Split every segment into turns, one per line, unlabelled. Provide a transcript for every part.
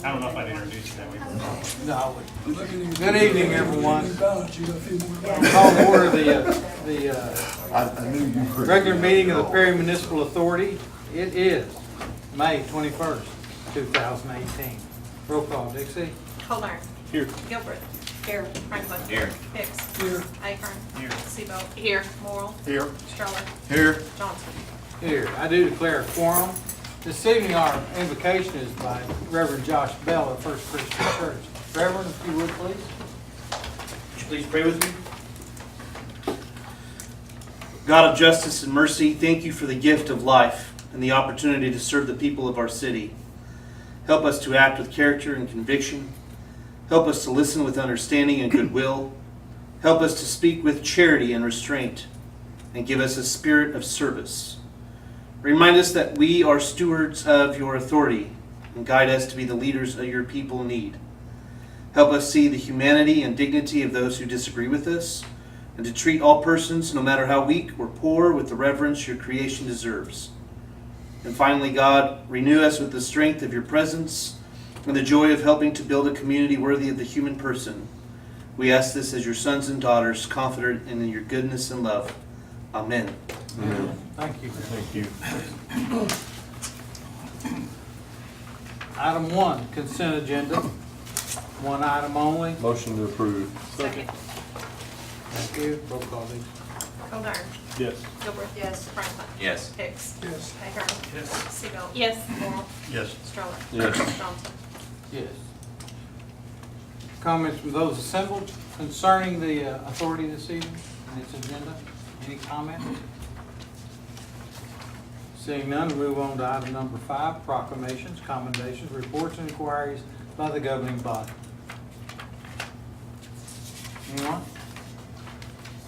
I don't know if I'd introduce you that way.
No, I wouldn't. Good evening, everyone. Call
Call
to order the
I knew you were.
regular meeting of the Perry Municipal Authority. It is May 21st, 2018. Roll call, Dixie.
Colburn.
Here.
Gilbert. Here. Franklin.
Here.
Hicks.
Here.
Ahern.
Here.
Seabolt. Here. Morrell.
Here.
Stroller.
Here.
Johnson.
Here, I do declare a quorum. This evening, our invocation is by Reverend Josh Bell of First Christian Church. Reverend, if you would, please.
Would you please pray with me? God of justice and mercy, thank you for the gift of life and the opportunity to serve the people of our city. Help us to act with character and conviction. Help us to listen with understanding and goodwill. Help us to speak with charity and restraint. And give us a spirit of service. Remind us that we are stewards of your authority and guide us to be the leaders of your people in need. Help us see the humanity and dignity of those who disagree with us and to treat all persons, no matter how weak or poor, with the reverence your creation deserves. And finally, God, renew us with the strength of your presence and the joy of helping to build a community worthy of the human person. We ask this as your sons and daughters, confident in your goodness and love. Amen.
Amen.
Thank you.
Thank you.
Item 1, consent agenda. One item only.
Motion to approve.
Second.
Thank you. Roll call, please.
Colburn.
Yes.
Gilbert. Yes. Franklin.
Yes.
Hicks.
Yes.
Ahern.
Yes.
Seabolt.
Yes.
Morrell.
Yes.
Stroller.
Yes.
Johnson.
Yes. Comments from those assembled concerning the authority this evening and its agenda? Any comments? Seeing none, we move on to item number 5, proclamations, commendations, reports, and inquiries by the governing body. Anyone?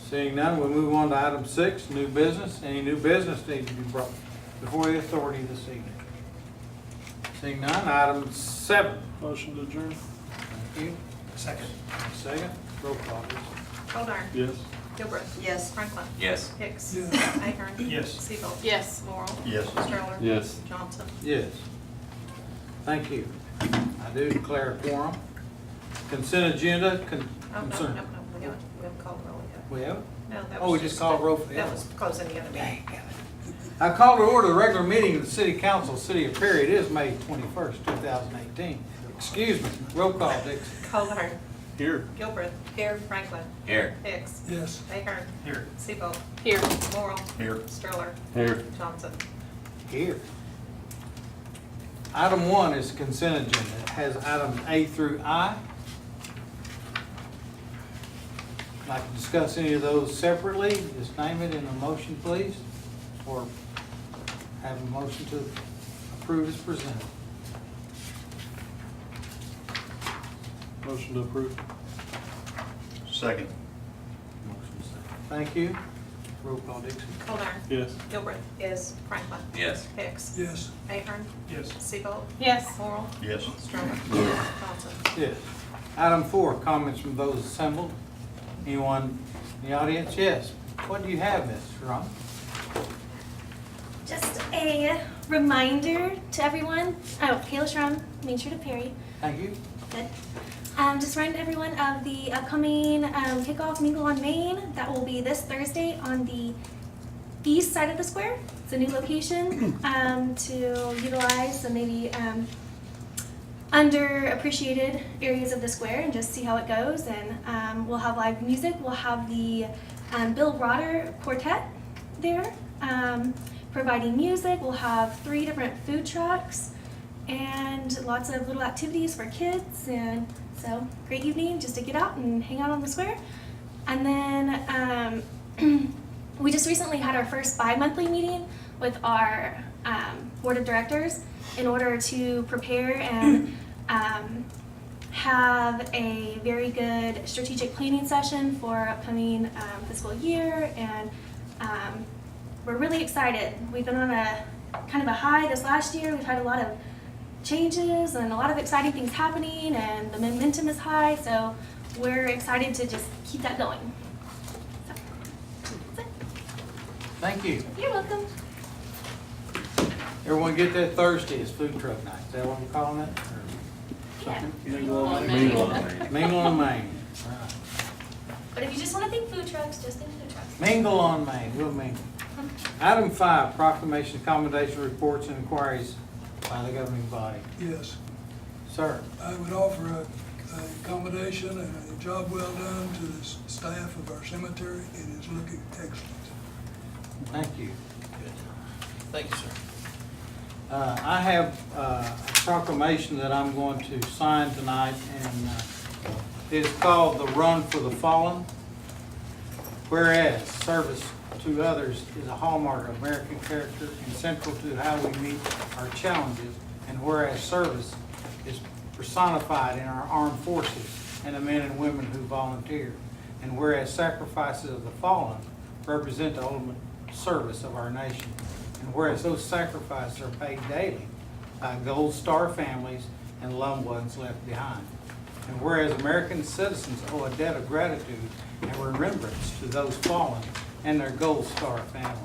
Seeing none, we'll move on to item 6, new business. Any new business needs to be brought before the authority this evening? Seeing none, item 7.
Motion to adjourn.
Thank you.
Second.
Second, roll call, please.
Colburn.
Yes.
Gilbert. Yes. Franklin.
Yes.
Hicks.
Yes.
Ahern.
Yes.
Seabolt.
Yes.
Morrell.
Yes.
Stroller.
Yes.
Johnson.
Yes. Thank you. I do declare a quorum. Consent agenda,
Oh, no,
concern.
no, we haven't called roll yet.
We have it?
No, that
Oh,
was
we just called roll for-
That was closing the other meeting.
I call to order the regular meeting of the City Council, City of Perry. It is May 21st, 2018. Excuse me, roll call, Dixie.
Colburn.
Here.
Gilbert. Here. Franklin.
Here.
Hicks.
Yes.
Ahern.
Here.
Seabolt.
Here.
Morrell.
Here.
Stroller.
Here.
Johnson.
Here. Item 1 is consent agenda. It has items A through I. Like to discuss any of those separately, just name it in a motion, please, or have a motion to approve as presented.
Motion to approve. Second.
Motion second. Thank you. Roll call, Dixie.
Colburn.
Yes.
Gilbert. Yes. Franklin.
Yes.
Hicks.
Yes.
Ahern.
Yes.
Seabolt.
Yes.
Morrell.
Yes.
Stroller.
Yes.
Johnson.
Yes. Item 4, comments from those assembled. Anyone in the audience? Yes. What do you have, Ms. Sharon?
Just a reminder to everyone. Oh, Kayla Shrum, Main Street of Perry.
Thank you.
Good. Just remind everyone of the upcoming kickoff Mingle on Main. That will be this Thursday on the east side of the square. It's a new location to utilize some maybe underappreciated areas of the square and just see how it goes. And we'll have live music. We'll have the Bill Rotter Quartet there providing music. We'll have 3 different food trucks and lots of little activities for kids. And so, great evening just to get out and hang out on the square. And then we just recently had our first bi-monthly meeting with our board of directors in order to prepare and have a very good strategic planning session for upcoming fiscal year. And we're really excited. We've been on a kind of a high this last year. We've had a lot of changes and a lot of exciting things happening, and the momentum is high, so we're excited to just keep that going. So, that's it.
Thank you.
You're welcome.
Everyone get that Thursday is food truck night. Is that what we're calling it? Or
Mingle on Main.
Mingle on Main. Right.
But if you just want to think food trucks, just think food trucks.
Mingle on Main, we'll mingle. Item 5, proclamation, commendation, reports, and inquiries by the governing body.
Yes,
Sir,
I would offer a commendation and a job well done to the staff of our cemetery. It is looking excellent.
thank you.
Thank you, sir.
I have a proclamation that I'm going to sign tonight, and it is called the Run for the Fallen. Whereas service to others is a hallmark of American character and central to how we meet our challenges, and whereas service is personified in our armed forces and the men and women who volunteer, and whereas sacrifices of the fallen represent the ultimate service of our nation, and whereas those sacrifices are paid daily by Gold Star families and loved ones left behind, and whereas American citizens owe a debt of gratitude and remembrance to those fallen and their Gold Star families,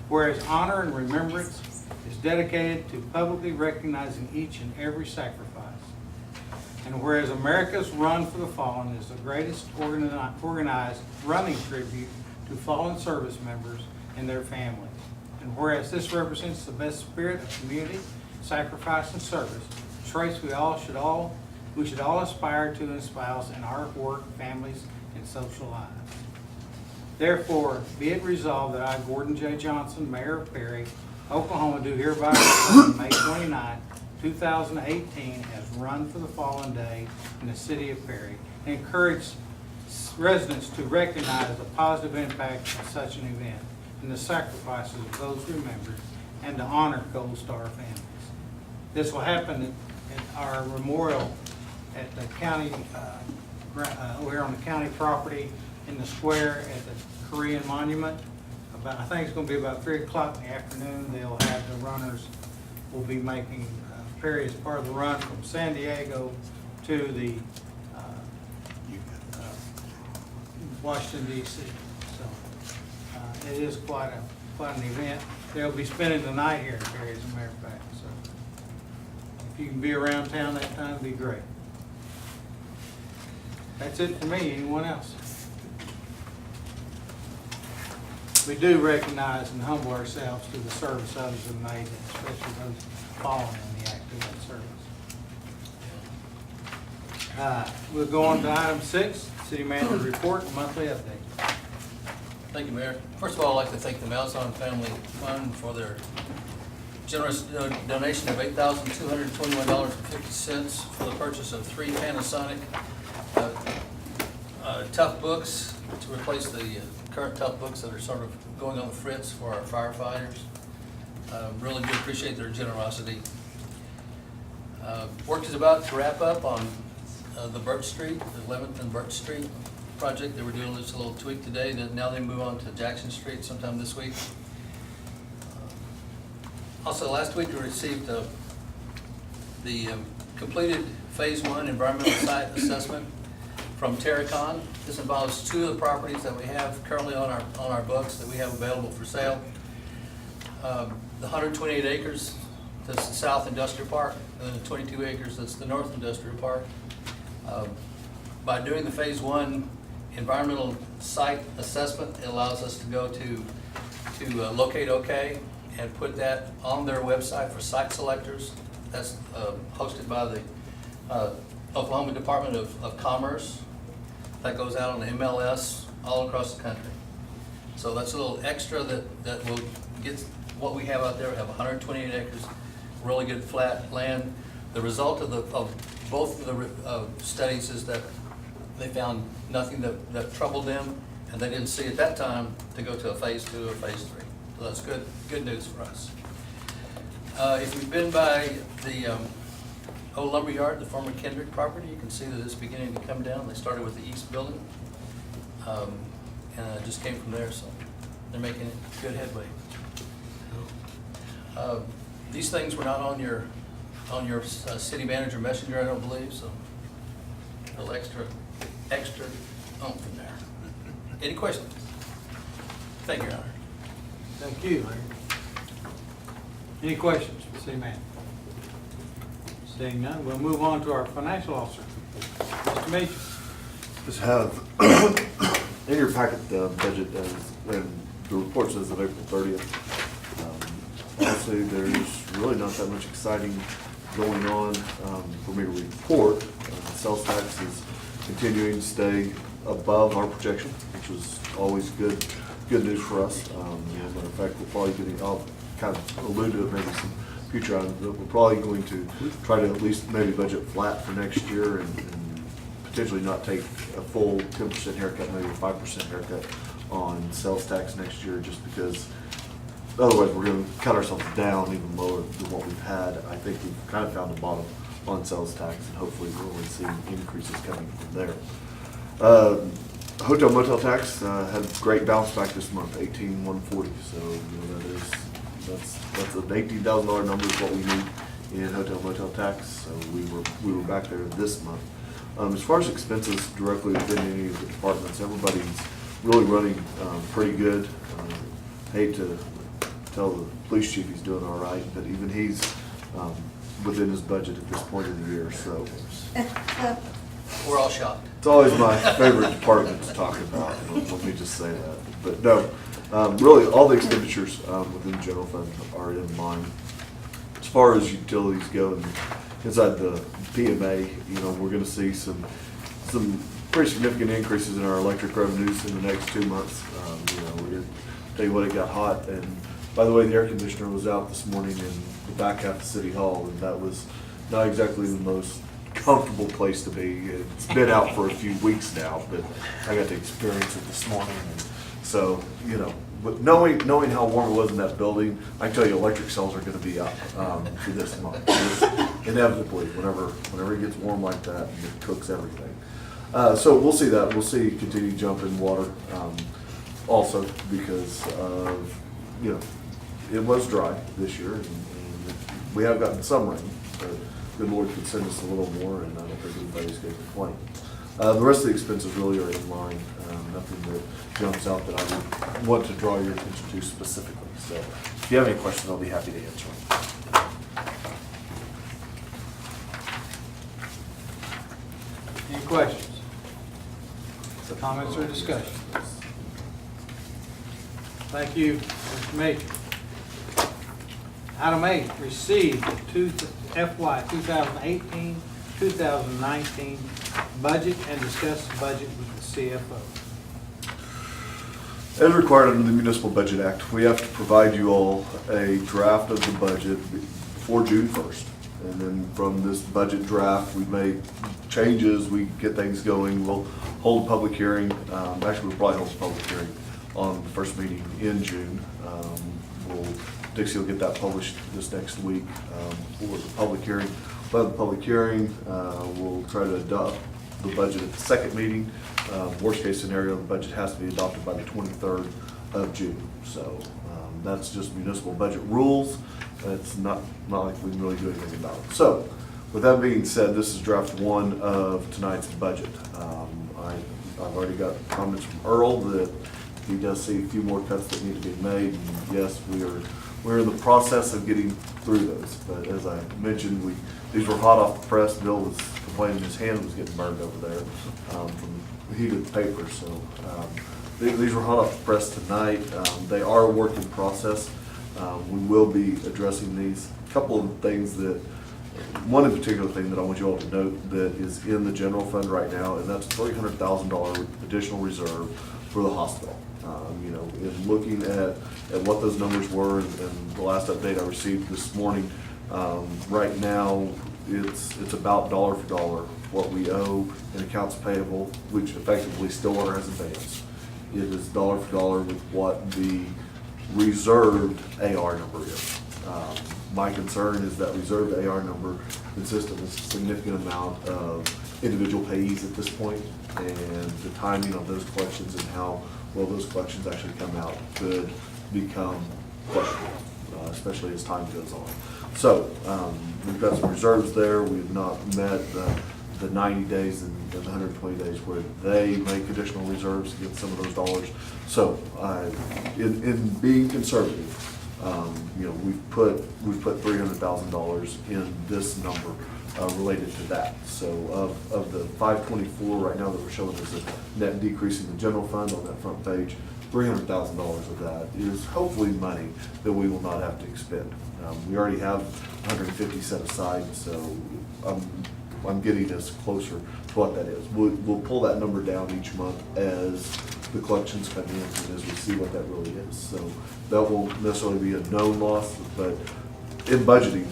whereas honor and remembrance is dedicated to publicly recognizing each and every sacrifice, and whereas America's Run for the Fallen is the greatest organized running tribute to fallen service members and their families, and whereas this represents the best spirit of community, sacrifice, and service, traits we should all aspire to and espouse in our work, families, and social lives. Therefore, be it resolved that I, Gordon J. Johnson, Mayor of Perry, Oklahoma, do hereby proclaim May 29, 2018 as Run for the Fallen Day in the city of Perry, and encourage residents to recognize the positive impact of such an event and the sacrifices of those remembered, and to honor Gold Star families. This will happen at our memorial at the county, we're on the county property in the square at the Korean Monument. I think it's going to be about 3 o'clock in the afternoon. They'll have the runners will be making Perry as part of the run from San Diego to the Washington D.C. So it is quite an event. They'll be spending the night here in Perry, as a matter of fact. So if you can be around town that time, it'd be great. That's it for me. Anyone else? We do recognize and humble ourselves to the service others have made, especially those fallen in the act of that service. We'll go on to item 6, City Manager Report and Monthly Update.
Thank you, Mayor. First of all, I'd like to thank the Malzahn Family Fund for their generous donation of $8,221.50 for the purchase of 3 Panasonic Tough Books to replace the current Tough Books that are sort of going on the fritz for our firefighters. Really do appreciate their generosity. Work is about to wrap up on the Birch Street, the 11th and Birch Street project. They were doing just a little tweak today, that now they move on to Jackson Street sometime this week. Also, last week we received the completed Phase 1 environmental site assessment from Terracon. This involves 2 of the properties that we have currently on our books that we have available for sale. The 128 acres, that's the South Industrial Park, and then the 22 acres, that's the North Industrial Park. By doing the Phase 1 environmental site assessment, it allows us to go to Locate OK and put that on their website for site selectors. That's hosted by the Oklahoma Department of Commerce. That goes out on the MLS all across the country. So that's a little extra that will get what we have out there. We have 128 acres, really good flat land. The result of both of the studies is that they found nothing that troubled them, and they didn't see at that time to go to a Phase 2 or Phase 3. So that's good news for us. If you've been by the old lumber yard, the former Kendrick property, you can see that it's beginning to come down. They started with the east building, and it just came from there, so they're making good headway. These things were not on your city manager messenger, I don't believe, so a little extra on from there. Any questions? Thank you, Your Honor.
Thank you, Larry. Any questions for the City Manager? Seeing none, we'll move on to our financial officer. Mr. Major.
Just have in your packet the budget and the report says that April 30th. Honestly, there's really not that much exciting going on for me to report. Sales tax is continuing to stay above our projection, which was always good news for us. As a matter of fact, we're probably getting, I'll kind of allude to it maybe some future items, but we're probably going to try to at least maybe budget flat for next year and potentially not take a full 10% haircut, maybe a 5% haircut on sales tax next year, just because otherwise we're going to cut ourselves down even lower than what we've had. I think we've kind of found a bottom on sales tax, and hopefully we'll only see increases coming from there. Hotel motel tax had a great bounce back this month, 18,140. So that's an $18,000 number is what we need in hotel motel tax. So we were back there this month. As far as expenses directly within any of the departments, everybody's really running pretty good. Hate to tell the police chief he's doing all right, but even he's within his budget at this point in the year. So
We're all shocked.
it's always my favorite department to talk about. Let me just say that. But no, really all the expenditures within the general fund are in line. As far as utilities go, and inside the PMA, we're going to see some pretty significant increases in our electric revenues in the next 2 months. We're going to tell you what, it got hot, and by the way, the air conditioner was out this morning in the back half of City Hall, and that was not exactly the most comfortable place to be. It's been out for a few weeks now, but I got to experience it this morning. And so, but knowing how warm it was in that building, I can tell you electric cells are going to be up for this month. Just inevitably, whenever it gets warm like that, it cooks everything. So we'll see that. We'll see continued jump in water also because of, it was dry this year, and we have gotten some rain, but good Lord could send us a little more, and I don't think anybody's going to complain. The rest of the expenses really are in line. Nothing that jumps out that I would want to draw your attention to specifically. So if you have any questions, I'll be happy to answer them.
Any questions? Comments or discussion? Thank you, Mr. Major. Item 8, receive the FY 2018-2019 budget and discuss the budget with the CFO.
As required under the Municipal Budget Act, we have to provide you all a draft of the budget before June 1st. And then from this budget draft, we make changes, we get things going. We'll hold a public hearing. Actually, we'll probably hold a public hearing on the first meeting in June. Dixie will get that published this next week for the public hearing. We'll have the public hearing. We'll try to adopt the budget at the second meeting. Worst case scenario, the budget has to be adopted by the 23rd of June. So that's just municipal budget rules. It's not like we can really do anything about it. So with that being said, this is draft 1 of tonight's budget. I've already got comments from Earl that he does see a few more cuts that need to be made. And yes, we're in the process of getting through those. But as I mentioned, these were hot off the press. Bill was complaining his hand was getting burned over there from heated paper. So these were hot off the press tonight. They are a work in process. We will be addressing these. A couple of things one in particular thing that I want you all to note that is in the general fund right now, and that's $300,000 additional reserve for the hospital. In looking at what those numbers were and the last update I received this morning, right now it's about dollar for dollar what we owe in accounts payable, which effectively Stillwater has advanced. It is dollar for dollar with what the reserved AR number is. My concern is that reserved AR number consists of a significant amount of individual payees at this point, and the timing of those collections and how well those collections actually come out could become questionable, especially as time goes on. So we've got some reserves there. We've not met the 90 days and the 120 days where they make additional reserves to get some of those dollars. So in being conservative, we've put $300,000 in this number related to that. So of the 524 right now that we're showing as a net decrease in the general fund on that front page, $300,000 of that is hopefully money that we will not have to expend. We already have 150 set aside, so I'm getting us closer to what that is. We'll pull that number down each month as the collections come in and as we see what that really is. So that won't necessarily be a known loss, but in budgeting,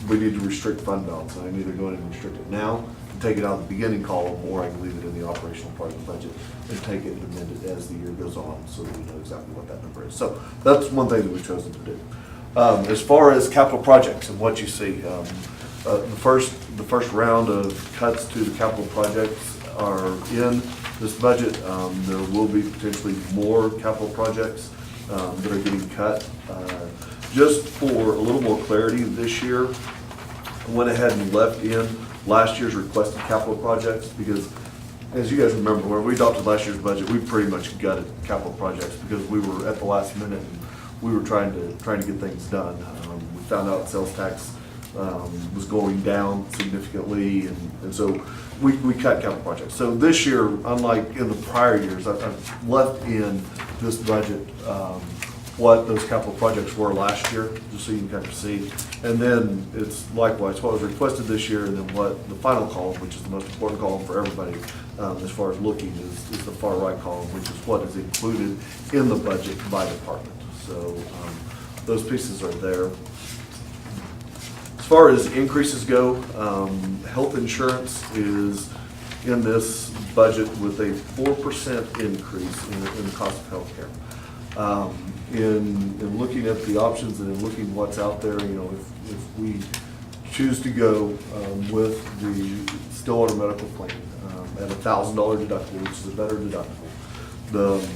we need to restrict fund balance. I can either go in and restrict it now and take it out of the beginning column, or I can leave it in the operational part of the budget and take it and amend it as the year goes on so that we know exactly what that number is. So that's one thing that we've chosen to do. As far as capital projects and what you see, the first round of cuts to the capital projects are in this budget. There will be potentially more capital projects that are getting cut. Just for a little more clarity this year, I went ahead and left in last year's requested capital projects because, as you guys remember, when we adopted last year's budget, we pretty much gutted capital projects because we were at the last minute and we were trying to get things done. We found out sales tax was going down significantly, and so we cut capital projects. So this year, unlike in the prior years, I've left in this budget what those capital projects were last year, just so you can kind of see. And then it's likewise what was requested this year, and then what the final column, which is the most important column for everybody as far as looking, is the far right column, which is what is included in the budget by department. So those pieces are there. As far as increases go, health insurance is in this budget with a 4% increase in the cost of healthcare. In looking at the options and in looking what's out there, you know, if we choose to go with the Stillwater Medical Plan at $1,000 deductible, which is a better deductible,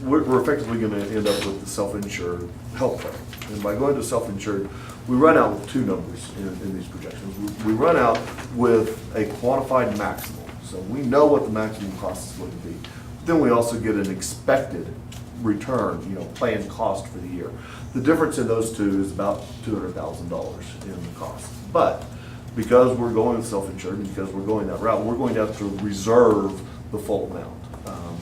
we're effectively going to end up with the self-insured health plan. And by going to self-insured, we run out with two numbers in these projections. We run out with a quantified maximum. So we know what the maximum cost is going to be. Then we also get an expected return, you know, planned cost for the year. The difference in those two is about $200,000 in the cost. But because we're going self-insured and because we're going that route, we're going to have to reserve the full amount.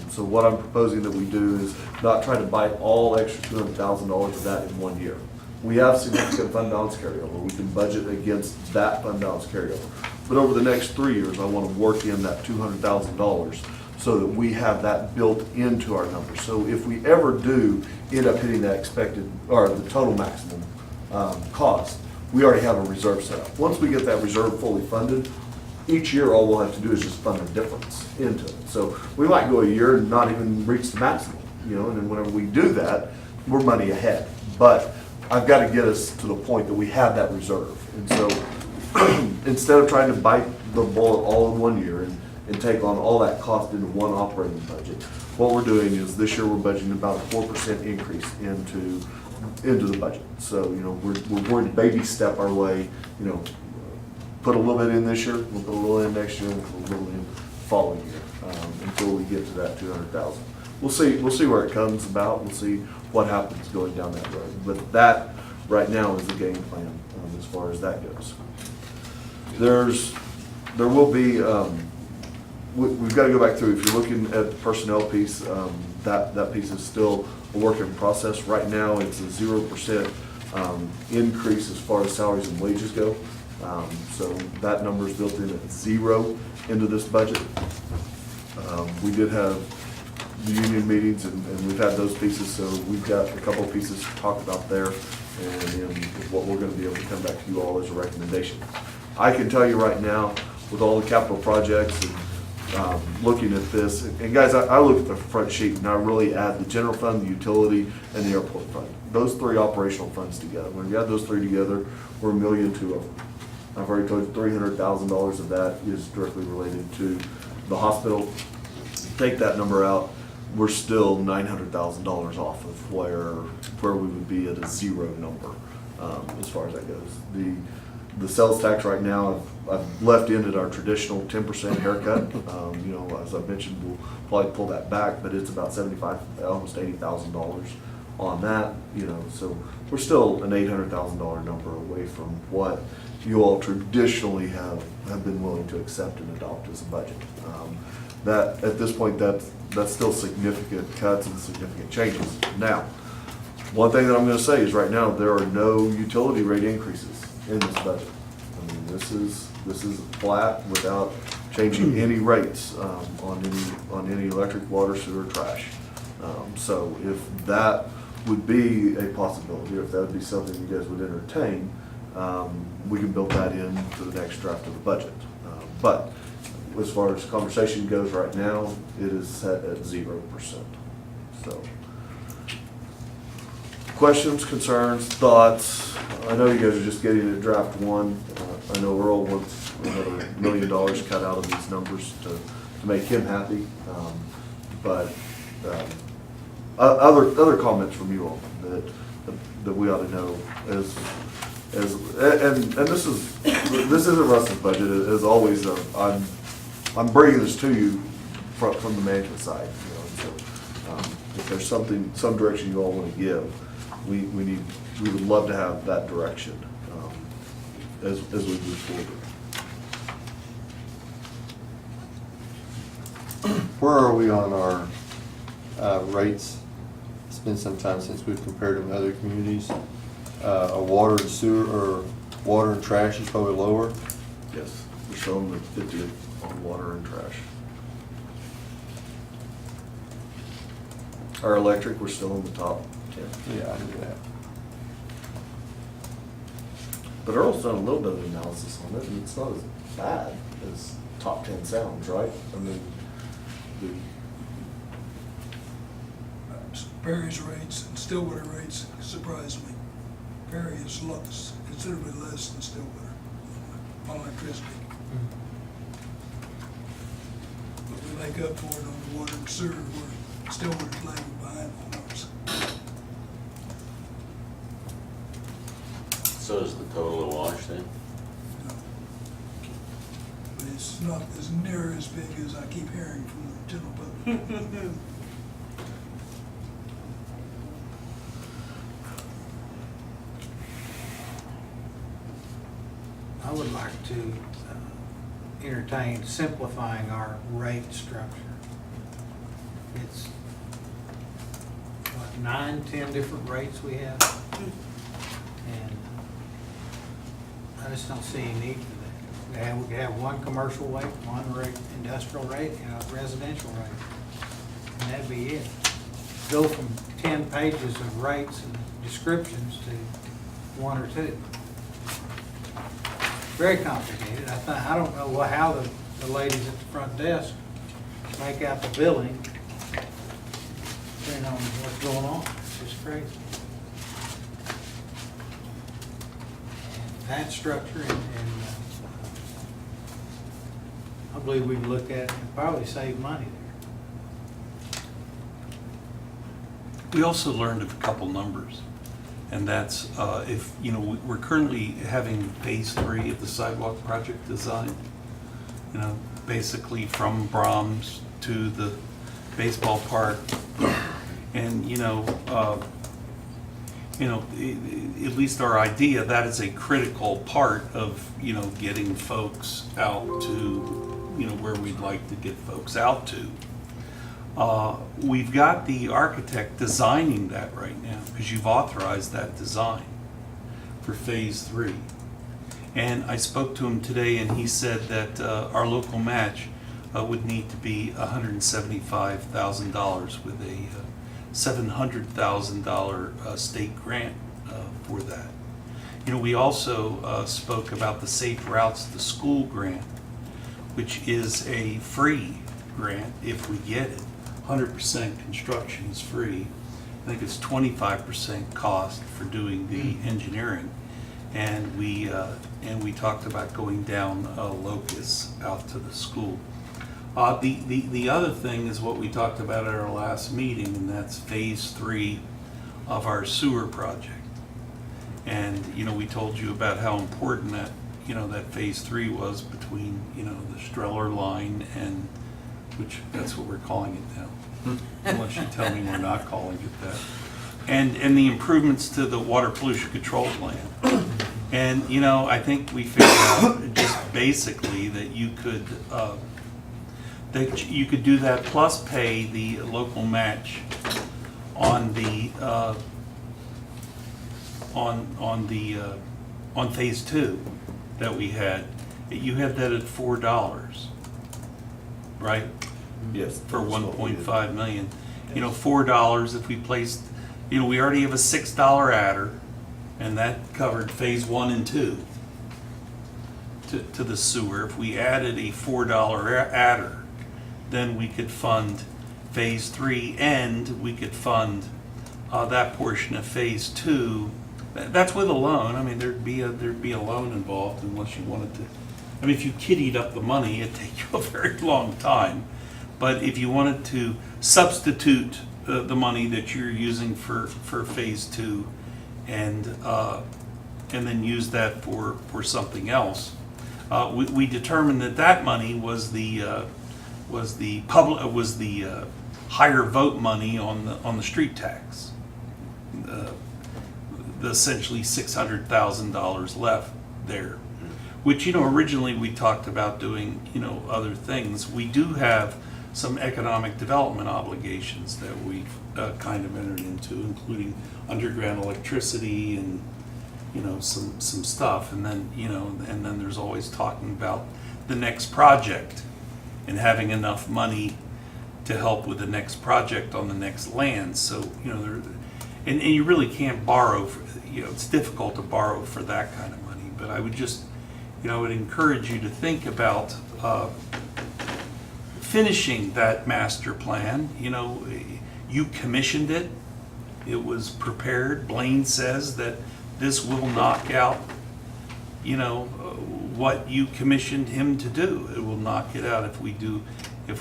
So what I'm proposing that we do is not try to bite all extra $200,000 of that in 1 year. We have significant fund balance carryover. We can budget against that fund balance carryover. But over the next 3 years, I want to work in that $200,000 so that we have that built into our numbers. So if we ever do end up hitting that expected, or the total maximum cost, we already have a reserve set up. Once we get that reserve fully funded, each year all we'll have to do is just fund the difference into it. So we might go a year and not even reach the maximum, you know, and then whenever we do that, we're money ahead. But I've got to get us to the point that we have that reserve. And so instead of trying to bite the bullet all in 1 year and take on all that cost into one operating budget, what we're doing is this year we're budgeting about a 4% increase into the budget. So, you know, we're going to baby step our way, you know, put a little bit in this year, we'll put a little in next year, we'll put a little in the following year until we get to that 200,000. We'll see where it comes about. We'll see what happens going down that road. But that right now is the game plan as far as that goes. There will be. We've got to go back through. If you're looking at the personnel piece, that piece is still a work in process. Right now, it's a 0% increase as far as salaries and wages go. So that number is built in at 0 into this budget. We did have the union meetings and we've had those pieces, so we've got a couple of pieces to talk about there and what we're going to be able to come back to you all as a recommendation. I can tell you right now, with all the capital projects and looking at this, and guys, I look at the front sheet and I really add the general fund, the utility, and the airport fund. Those three operational funds together. When you add those three together, we're $1.2 million of them. I've already told you $300,000 of that is directly related to the hospital. Take that number out, we're still $900,000 off of where we would be at a 0 number as far as that goes. The sales tax right now, I've left in at our traditional 10% haircut. You know, as I mentioned, we'll probably pull that back, but it's about $75,000, almost $80,000 on that. You know, so we're still an $800,000 number away from what you all traditionally have been willing to accept and adopt as a budget. That, at this point, that's still significant cuts and significant changes. Now, one thing that I'm gonna say is right now, there are no utility rate increases in this budget. I mean, this is flat without changing any rates, on any electric, water, sewer, trash. So if that would be a possibility, or if that would be something you guys would entertain, we can build that into the next draft of the budget. But as far as conversation goes right now, it is set at 0%. So, questions, concerns, thoughts? I know you guys are just getting to draft one. I know Earl wants another $1 million cut out of these numbers to make him happy. But other comments from you all that we ought to know and this isn't Russ's budget. As always, I'm bringing this to you from the management side. You know, so if there's some direction you all want to give, we would love to have that direction as we move forward.
Where are we on our rates? It's been some time since we've compared them to other communities. A water and sewer, or water and trash is probably lower.
Yes, we're showing the 50 on water and trash. Our electric, we're still in the top 10.
Yeah, I knew that.
But Earl's done a little bit of analysis on it, and it's not as bad as top 10 sounds, right? I mean,
Perry's rates and Stillwater rates surprised me. Perry is considerably less than Stillwater on electricity. But we make up for it on the water and sewer, where Stillwater's lagging behind on ours.
So is the total a wash then?
But it's not as near as big as I keep hearing from the general public.
I would like to entertain simplifying our rate structure. It's, what, 9, 10 different rates we have? And I just don't see any need for that. We could have one commercial rate, one rate, industrial rate, and a residential rate. And that'd be it. Go from 10 pages of rates and descriptions to 1 or 2. Very complicated. I don't know how the ladies at the front desk make out the billing, depending on what's going on. It's just crazy. And that structure, and I believe we can look at it and probably save money there.
We also learned of a couple numbers. And that's, if, you know, we're currently having phase 3 of the sidewalk project design. You know, basically from Brahms to the baseball park. And, at least our idea, that is a critical part of, getting folks out to, where we'd like to get folks out to. We've got the architect designing that right now, because you've authorized that design for phase 3. And I spoke to him today, and he said that our local match would need to be $175,000 with a $700,000 state grant for that. We also spoke about the Safe Routes to School grant, which is a free grant if we get it. 100% construction is free. I think it's 25% cost for doing the engineering. And we talked about going down Locust out to the school. The other thing is what we talked about at our last meeting, and that's phase 3 of our sewer project. And we told you about how important that that phase 3 was between the Streller line and, which that's what we're calling it now. Unless you tell me we're not calling it that. And the improvements to the water pollution control plan. And, you know, I think we figured out just basically that you could do that plus pay the local match on the, on phase two that we had. You had that at $4, right?
Yes.
For 1.5 million. You know, $4 if we placed, you know, we already have a $6 adder, and that covered phase 1 and 2 to the sewer. If we added a $4 adder, then we could fund phase 3, and we could fund that portion of phase 2. That's with a loan. I mean, there'd be a loan involved unless you wanted to. I mean, if you kiddied up the money, it'd take you a very long time. But if you wanted to substitute the money that you're using for phase 2 and then use that for something else, we determined that money was the higher vote money on the street tax. The essentially $600,000 left there, which, you know, originally we talked about doing, you know, other things. We do have some economic development obligations that we've kind of entered into, including underground electricity and, you know, some stuff. And then, you know, and then there's always talking about the next project and having enough money to help with the next project on the next land. So, you know, and you really can't borrow, you know, it's difficult to borrow for that kind of money. But I would just, you know, I would encourage you to think about finishing that master plan. You know, you commissioned it. It was prepared. Blaine says that this will knock out, you know, what you commissioned him to do. It will knock it out if we do it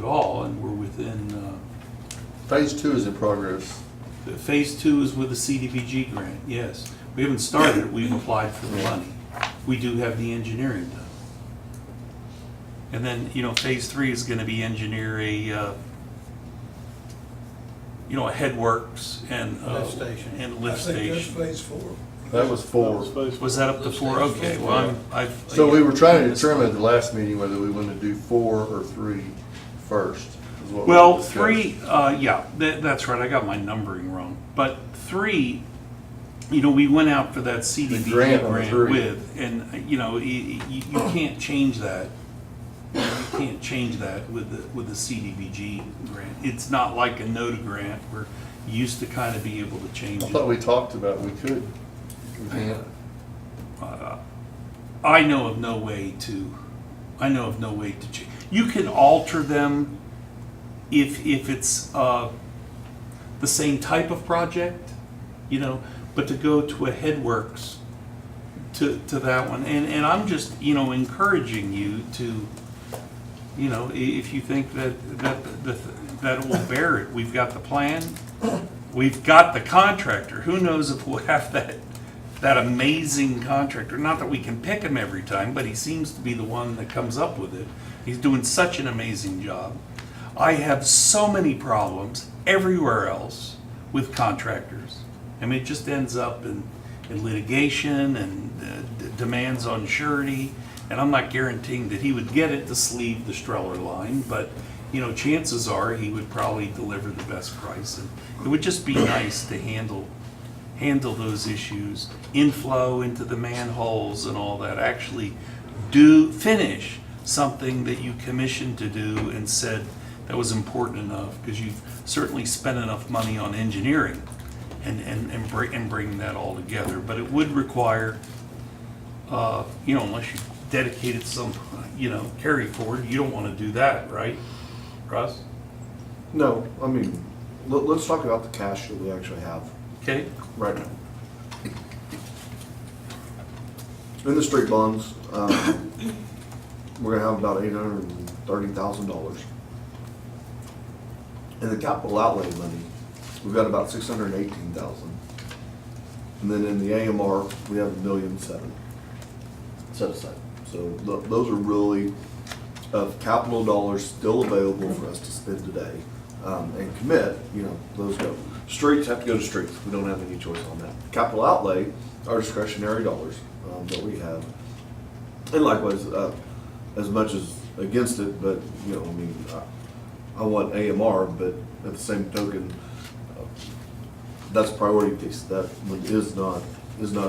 all, and we're within.
Phase 2 is in progress.
Phase 2 is with the CDBG grant. Yes, we haven't started it. We've applied for the money. We do have the engineering done. And then, you know, phase 3 is going to be engineer a headworks and
Lift station.
and
I
lift
think that's
station.
phase 4.
That was 4.
Was that up to 4? Okay, well,
So we were trying to determine at the last meeting whether we wanted to do 4 or 3 first. is what we
Well,
discussed.
3, yeah, that's right. I got my numbering wrong. But 3, you know, we went out for that CDBG
grant on
grant
3.
with, and you know, you can't change that. You can't change that with the CDBG grant. It's not like a NOTA grant where you used to kind of be able to change
I
it.
thought we talked about we could. We can't.
I know of no way to change. You can alter them if it's the same type of project, you know, but to go to a headworks to that one, and I'm just, you know, encouraging you to, you know, if you think that it will bear it. We've got the plan, we've got the contractor. Who knows if we'll have that amazing contractor. Not that we can pick him every time, but he seems to be the one that comes up with it. He's doing such an amazing job. I have so many problems everywhere else with contractors. I mean, it just ends up in litigation and demands on surety. And I'm not guaranteeing that he would get it to sleeve the Streller line, but, you know, chances are he would probably deliver the best price. And it would just be nice to handle those issues, inflow into the manholes and all that, actually finish something that you commissioned to do and said that was important enough, because you've certainly spent enough money on engineering and bring that all together. But it would require, you know, unless you dedicated some, you know, carry forward, you don't want to do that, right, Russ?
No, I mean, let's talk about the cash that we actually have
Okay,
right now. In the street bonds, we're gonna have about $830,000. In the capital outlay money, we've got about $618,000. And then in the AMR, we have $1,700,000 set aside. So those are really capital dollars still available for us to spend today. and commit, those go. Streets have to go to streets. We don't have any choice on that. Capital outlay are discretionary dollars that we have. And likewise, as much as against it, but, I want AMR, but at the same token, that's a priority piece. That is not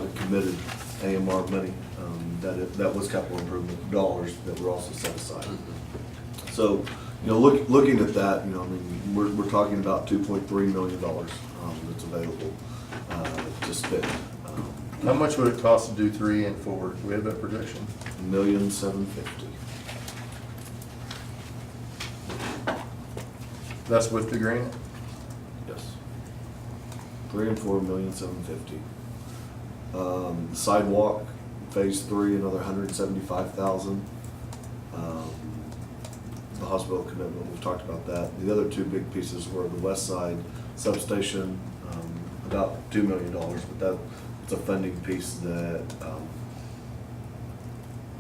a committed AMR money. That was capital improvement dollars that were also set aside. So, looking at that, we're talking about $2.3 million that's available to spend.
How much would it cost to do 3 and 4? Do we have that projection?
$1,750,000.
That's with the grant?
Yes. 3 and 4, $1,750,000. Sidewalk, phase 3, another $175,000. The hospital commitment, we've talked about that. The other two big pieces were the west side substation, about $2 million, but it's a funding piece that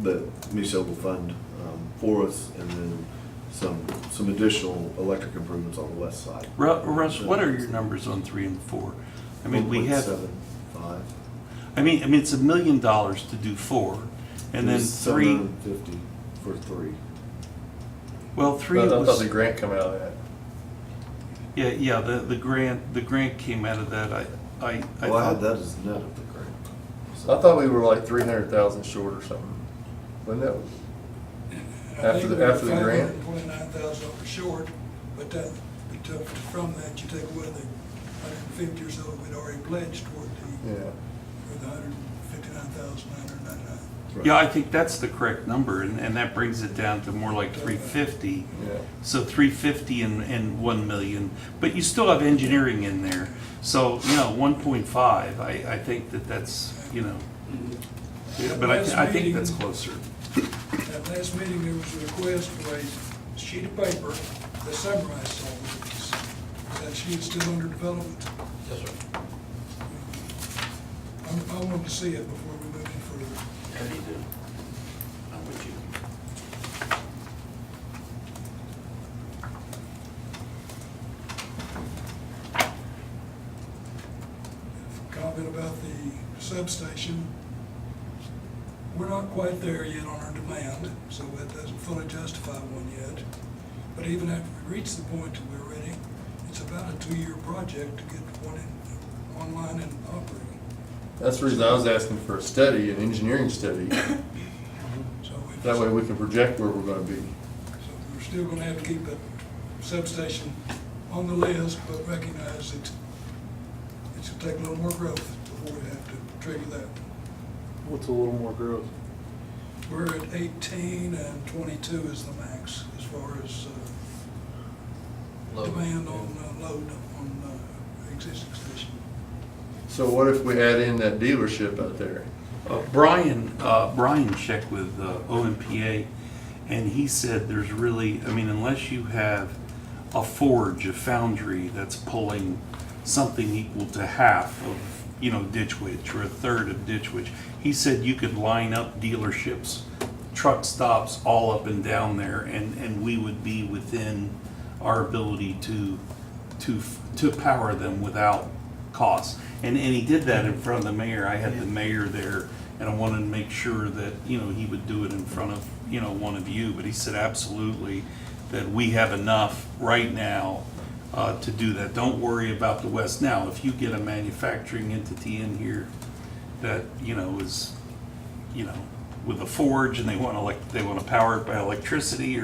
MISO will fund for us, and then some additional electric improvements on the west side.
Russ, what are your numbers on 3 and 4? I mean, we have,
1.75.
I mean, it's $1 million to do 4, and then 3,
$750 for 3.
well, 3
I thought
was,
the grant come out of that.
yeah, the grant came out of that. I
Well, I had
thought,
that as net of the grant.
I thought we were like 300,000 short or something. Wasn't that?
And I
After
think
the-
we were
after the grant?
$529,000 short, but that, we took from that, you take away the 150 or so we'd already pledged toward
Yeah.
the 159,999.
yeah, I think that's the correct number, and that brings it down to more like 350.
Yeah.
So 350 and 1 million, but you still have engineering in there. So, 1.5, I think that's, yeah, but I think that's closer.
At last meeting, there was a request for a sheet of paper that summarized all of these. Is that sheet still under development?
Yes, sir.
I wanted to see it before we move any further.
Yeah, you do. I'm with you.
Comment about the substation. We're not quite there yet on our demand, so that doesn't fully justify one yet. But even after we reach the point that we're ready, it's about a 2-year project to get one online and operating.
That's the reason I was asking for a study, an engineering study.
So
That way we can project where we're gonna be.
So we're still gonna have to keep that substation on the list, but recognize that it's gonna take a little more growth before we have to trigger that.
What's a little more growth?
We're at 18 and 22 is the max as far as
Load.
demand on load on existing station.
So what if we add in that dealership out there?
Brian checked with OMPA, and he said there's really, unless you have a forge, a foundry that's pulling something equal to half of, Ditch Witch or a third of Ditch Witch, he said you could line up dealerships, truck stops all up and down there, and we would be within our ability to power them without cost. And he did that in front of the mayor. I had the mayor there, and I wanted to make sure that, he would do it in front of, one of you. But he said absolutely that we have enough right now to do that. Don't worry about the West. Now, if you get a manufacturing entity in here that, is, with a forge and they want to power it by electricity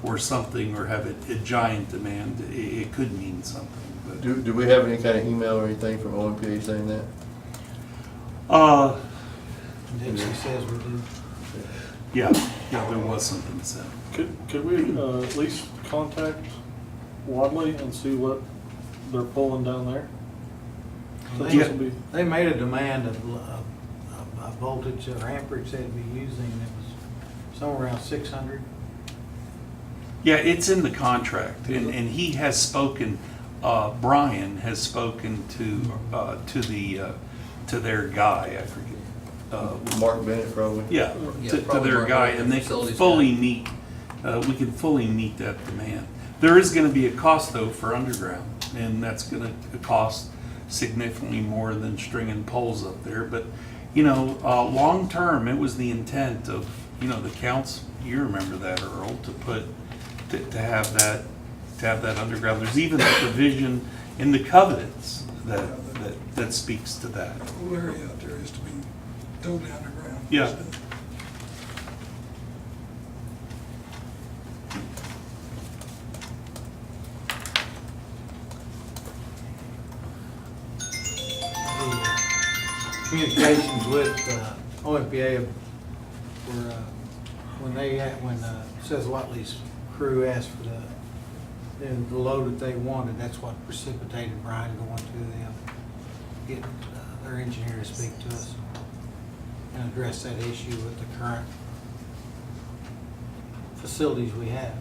or something, or have a giant demand, it could mean something. But
Do we have any kind of email or anything from OMPA saying that?
Dixie says we do.
Yeah, there was something said.
Could we at least contact Wadley and see what they're pulling down there? Since this will be-
They made a demand of a voltage or amperage they'd be using, and it was somewhere around 600.
Yeah, it's in the contract, and he has spoken, Brian has spoken to their guy, I forget.
Mark Bennett probably?
Yeah,
Yeah,
to
probably
their
Mark
guy,
Bennett,
and they can
facilities
fully
guy.
meet, we can fully meet that demand. There is gonna be a cost though for underground, and that's gonna cost significantly more than stringing poles up there. But, you know, long-term, it was the intent of, you know, the council, you remember that, Earl, to have that underground. There's even a provision in the covenants that speaks to that.
The whole area out there is to be totally underground.
Yeah.
The communications with OMPA were, when Seth Watley's crew asked for the load that they wanted, that's what precipitated Brian going to them, get their engineer to speak to us and address that issue with the current facilities we have.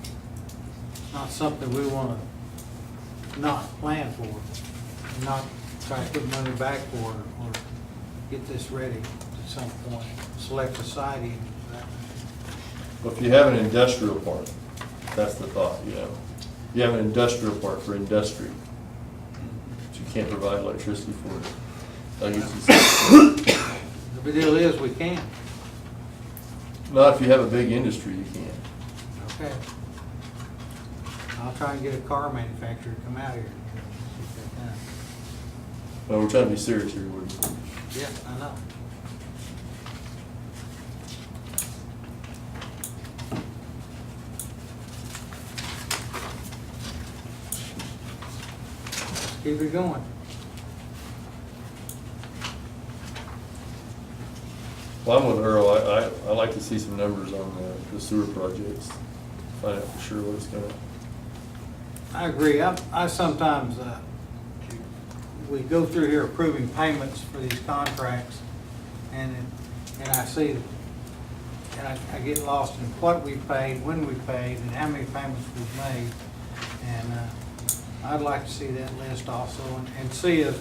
It's not something we want to not plan for, not try to put money back for, or get this ready at some point, select society.
Well, if you have an industrial park, that's the thought, you know. You have an industrial park for industry, but you can't provide electricity for it. Like it's just-
The deal is, we can.
Not if you have a big industry, you can't.
Okay. I'll try and get a car manufacturer to come out here. See if they can.
Well, we're trying to be serious here, Woody.
Yeah, I know. Let's keep it going.
Well, I'm with Earl. I like to see some numbers on the sewer projects. Find out for sure what it's gonna.
I agree. I sometimes, we go through here approving payments for these contracts, and I see, and I get lost in what we paid, when we paid, and how many payments we've made. And I'd like to see that list also, and see if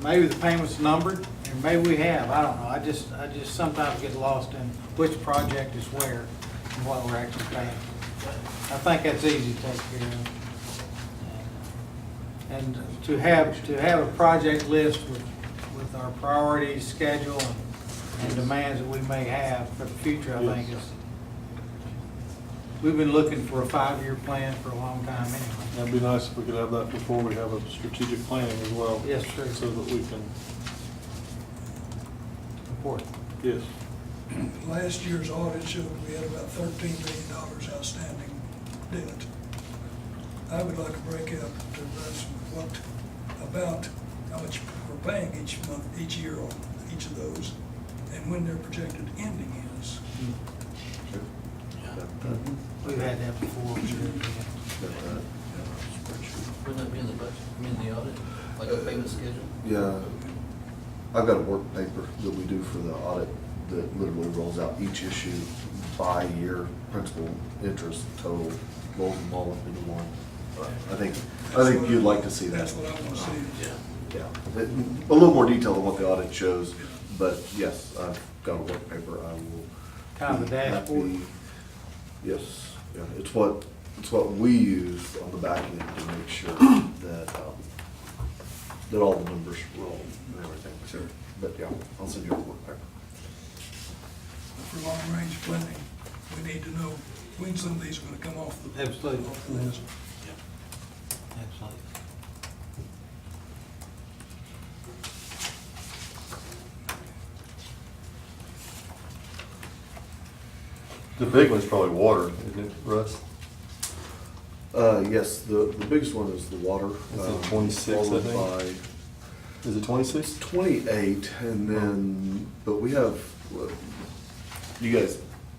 maybe the payment's numbered, and maybe we have, I don't know. I just sometimes get lost in which project is where and what we're actually paying. I think that's easy to take care of. And to have a project list with our priorities, schedule, and demands that we may have for the future, I think is, we've been looking for a 5-year plan for a long time anyway.
That'd be nice if we could have that before we have a strategic planning as well.
Yes, sir.
So that we can,
Important.
yes.
Last year's audit showed we had about $13 million outstanding debt. I would like a breakout to us about how much we're paying each month, each year on each of those, and when their projected ending is.
We've had that before.
Wouldn't that be in the budget, I mean, the audit, like a payment schedule?
Yeah, I've got a work paper that we do for the audit that literally rolls out each issue by year, principal, interest, total, rolls them all up into one. I think you'd like to see that.
That's what I want to see.
Yeah, a little more detail than what the audit shows, but yes, I've got a work paper, I will.
Kind of a dashboard.
Yes, yeah, it's what we use on the back end to make sure that, that all the numbers roll and everything, sure. But yeah, I'll send you a work paper.
For long-range planning, we need to know when some of these are going to come off the.
Absolutely.
Off the list.
Absolutely.
The big one's probably water, isn't it, Russ?
Yes, the biggest one is the water.
Is it 26, I
followed
think? Is it 26?
by 28, and then, but we have, you guys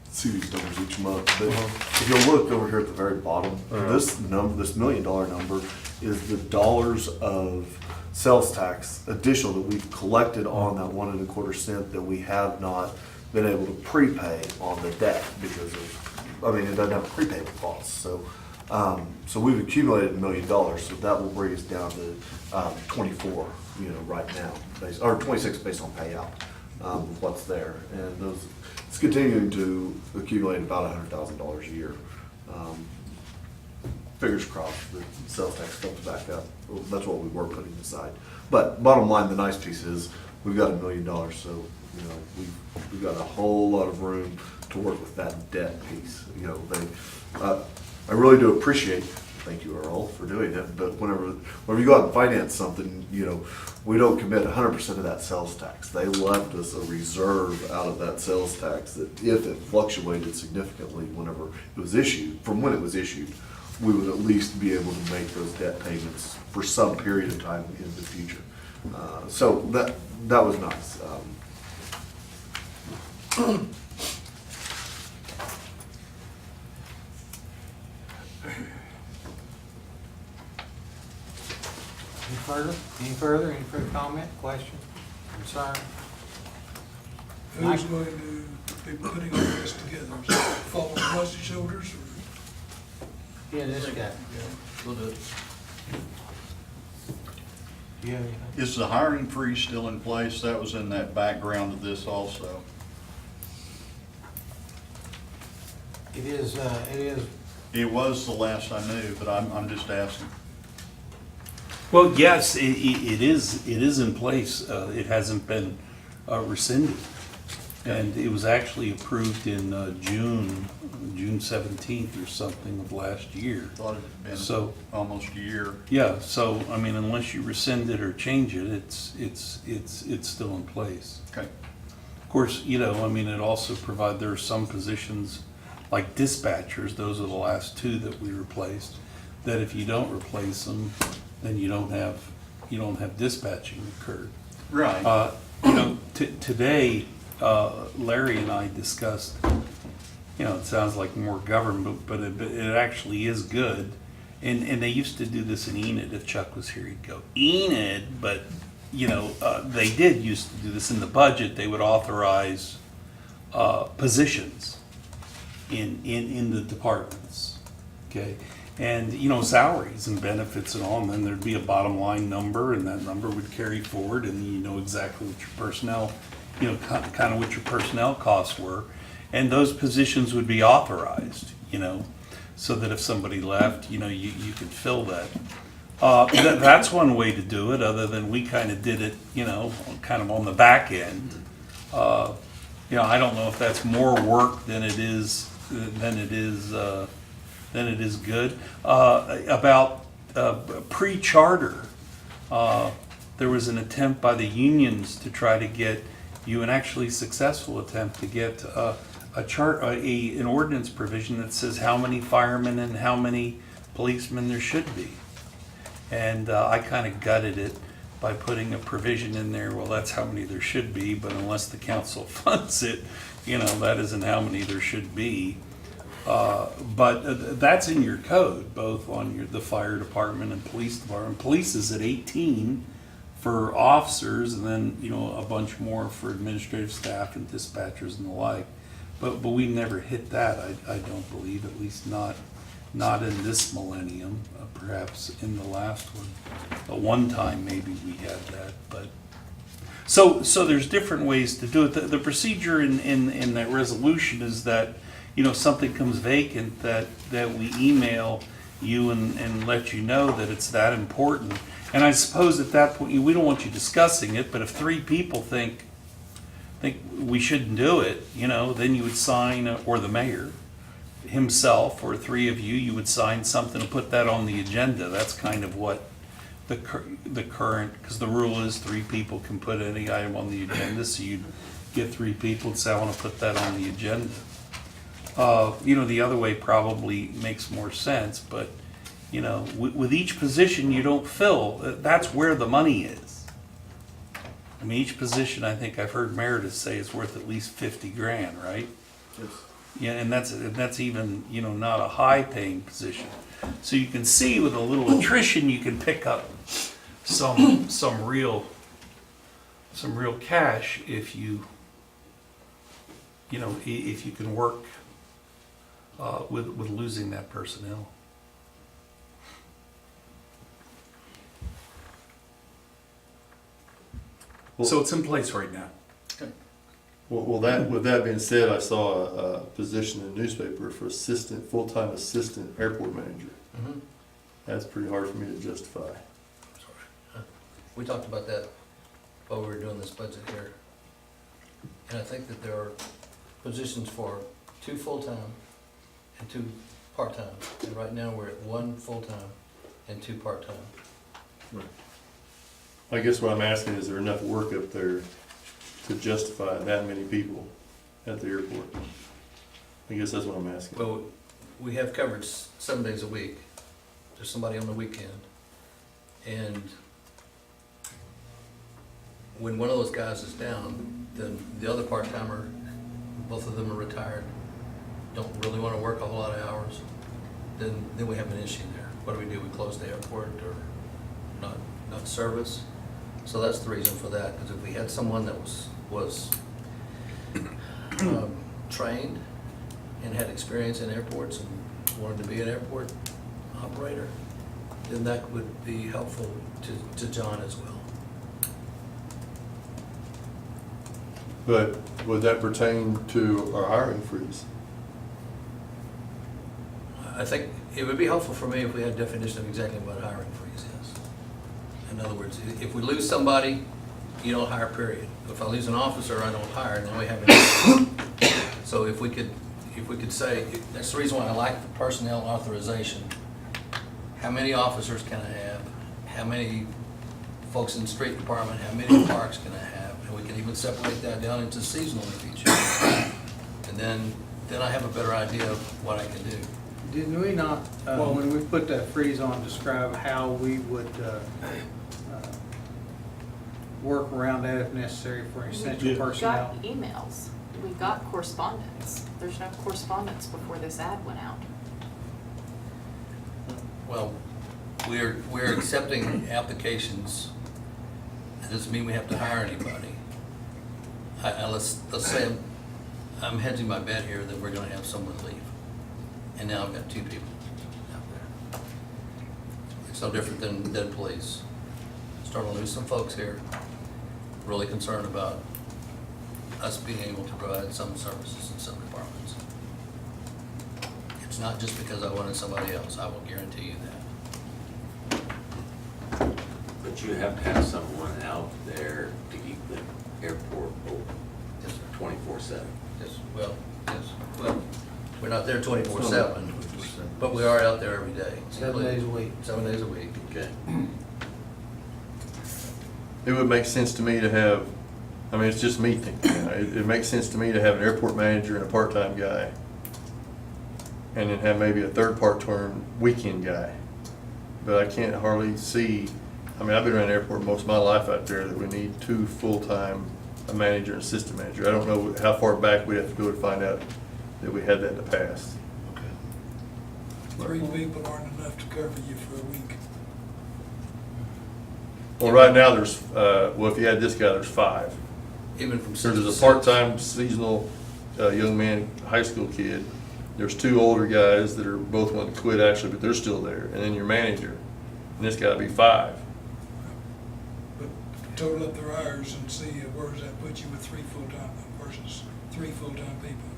see these numbers each month, but if you'll look over here at the very bottom, this number, this $1 million number is the dollars of sales tax additional that we've collected on that 1 1/4 cent that we have not been able to prepay on the debt because of, I mean, it doesn't have a prepayment clause, so. So we've accumulated $1 million, so that will bring us down to 24, right now, or 26 based on payout, what's there. And those, it's continuing to accumulate about $100,000 a year. Fingers crossed that sales tax comes back up. Well, that's what we were putting aside. But bottom line, the nice piece is, we've got $1 million, so, you know, we've got a whole lot of room to work with that debt piece. You know, I really do appreciate, thank you, Earl, for doing it, but whenever you go out and finance something, you know, we don't commit 100% of that sales tax. They left us a reserve out of that sales tax that if it fluctuated significantly whenever it was issued, from when it was issued, we would at least be able to make those debt payments for some period of time in the future. So that was nice.
Any further comment, question, concern?
Who's going to be putting all this together? Is it fall on Rusty's shoulders, or?
Yeah, this guy.
We'll do it.
Do you have anything?
Is the hiring freeze still in place? That was in that background of this also.
It is,
It was the last I knew, but I'm just asking.
Well, yes, it is in place. It hasn't been rescinded. And it was actually approved in June 17th or something of last year.
Thought it had been
So-
almost a year.
Yeah, so, I mean, unless you rescind it or change it, it's still in place.
Okay.
Of course, you know, I mean, it also there are some positions, like dispatchers, those are the last two that we replaced, that if you don't replace them, then you don't have dispatching occurred.
Right.
You know, today, Larry and I discussed, you know, it sounds like more government, but it actually is good. And they used to do this in Enid. If Chuck was here, he'd go, Enid, but, you know, they did used to do this in the budget. They would authorize positions in the departments, okay? And, you know, salaries and benefits and all, and then there'd be a bottom line number, and that number would carry forward, and you know exactly what your personnel, you know, kind of what your personnel costs were. And those positions would be authorized, you know, so that if somebody left, you know, you could fill that. That's one way to do it, other than we kind of did it, you know, kind of on the back end. You know, I don't know if that's more work than it is good. About pre-charter, there was an attempt by the unions to try to get an actually successful attempt to get an ordinance provision that says how many firemen and how many policemen there should be. And I kind of gutted it by putting a provision in there, well, that's how many there should be, but unless the council funds it, you know, that isn't how many there should be. But that's in your code, both on the fire department and police department. Police is at 18 for officers, and then, you know, a bunch more for administrative staff and dispatchers and the like. But we never hit that, I don't believe, at least not in this millennium, perhaps in the last one. At one time, maybe we had that, but. So there's different ways to do it. The procedure in that resolution is that, you know, something comes vacant, that we email you and let you know that it's that important. And I suppose at that point, we don't want you discussing it, but if 3 people think we shouldn't do it, you know, then you would sign, or the mayor himself, or 3 of you would sign something and put that on the agenda. That's kind of what the current, because the rule is 3 people can put any item on the agenda, so you'd get 3 people and say, I want to put that on the agenda. You know, the other way probably makes more sense, but, you know, with each position you don't fill, that's where the money is. I mean, each position, I think I've heard Meredith say, is worth at least 50 grand, right?
Yes.
Yeah, and that's even, you know, not a high-paying position. So you can see with a little attrition, you can pick up some real cash if you know, if you can work with losing that personnel. So it's in place right now.
Okay.
With that being said, I saw a position in the newspaper for full-time assistant airport manager.
Mhm.
That's pretty hard for me to justify.
We talked about that while we were doing this budget here. And I think that there are positions for 2 full-time and 2 part-time. And right now, we're at 1 full-time and 2 part-time.
I guess what I'm asking, is there enough work up there to justify that many people at the airport? I guess that's what I'm asking.
Well, we have coverage 7 days a week. There's somebody on the weekend. And when one of those guys is down, then the other part-timer, both of them are retired, don't really want to work a whole lot of hours, then we have an issue there. What do? We close the airport or not service? So that's the reason for that, because if we had someone that was trained and had experience in airports and wanted to be an airport operator, then that would be helpful to John as well.
But would that pertain to our hiring freeze?
I think it would be helpful for me if we had a definition of exactly what a hiring freeze is. In other words, if we lose somebody, you don't hire, period. If I lose an officer, I don't hire, and then we have an issue. So if we could say, that's the reason why I like the personnel authorization. How many officers can I have? How many folks in the street department? How many parks can I have? And we can even separate that down into seasonal if you choose. And then I have a better idea of what I can do.
Didn't we not, when we put that freeze on, describe how we would work around that if necessary for essential
Yeah.
We
personnel?
got emails, we got correspondence. There's no correspondence before this ad went out.
Well, we're accepting applications. It doesn't mean we have to hire anybody. Let's say I'm hedging my bet here that we're gonna have someone leave. And now I've got 2 people out there. It's no different than police. Starting to lose some folks here. Really concerned about us being able to provide some services in some departments. It's not just because I wanted somebody else, I will guarantee you that.
But you have to have someone out there to keep the airport open
Yes, sir.
24/7.
Yes, well, we're not there 24/7, but we are out there every day.
7 days a week.
7 days a week.
Okay.
It would make sense to me to have, I mean, it's just me thinking, it makes sense to me to have an airport manager and a part-time guy. And then have maybe a third part-time weekend guy. But I can't hardly see, I mean, I've been around the airport most of my life out there, that we need 2 full-time, a manager and assistant manager. I don't know how far back we'd have to go to find out that we had that in the past.
3 people aren't enough to cover you for a week.
Well, right now, there's, well, if you had this guy, there's 5.
Even from
So there's
6
a
to
part-time seasonal young man, high school kid. There's 2 older guys that are both wanting to quit actually, but they're still there. And then your manager. And this gotta be 5.
But total up their hours and see where does that put you with 3 full-time versus 3 full-time people.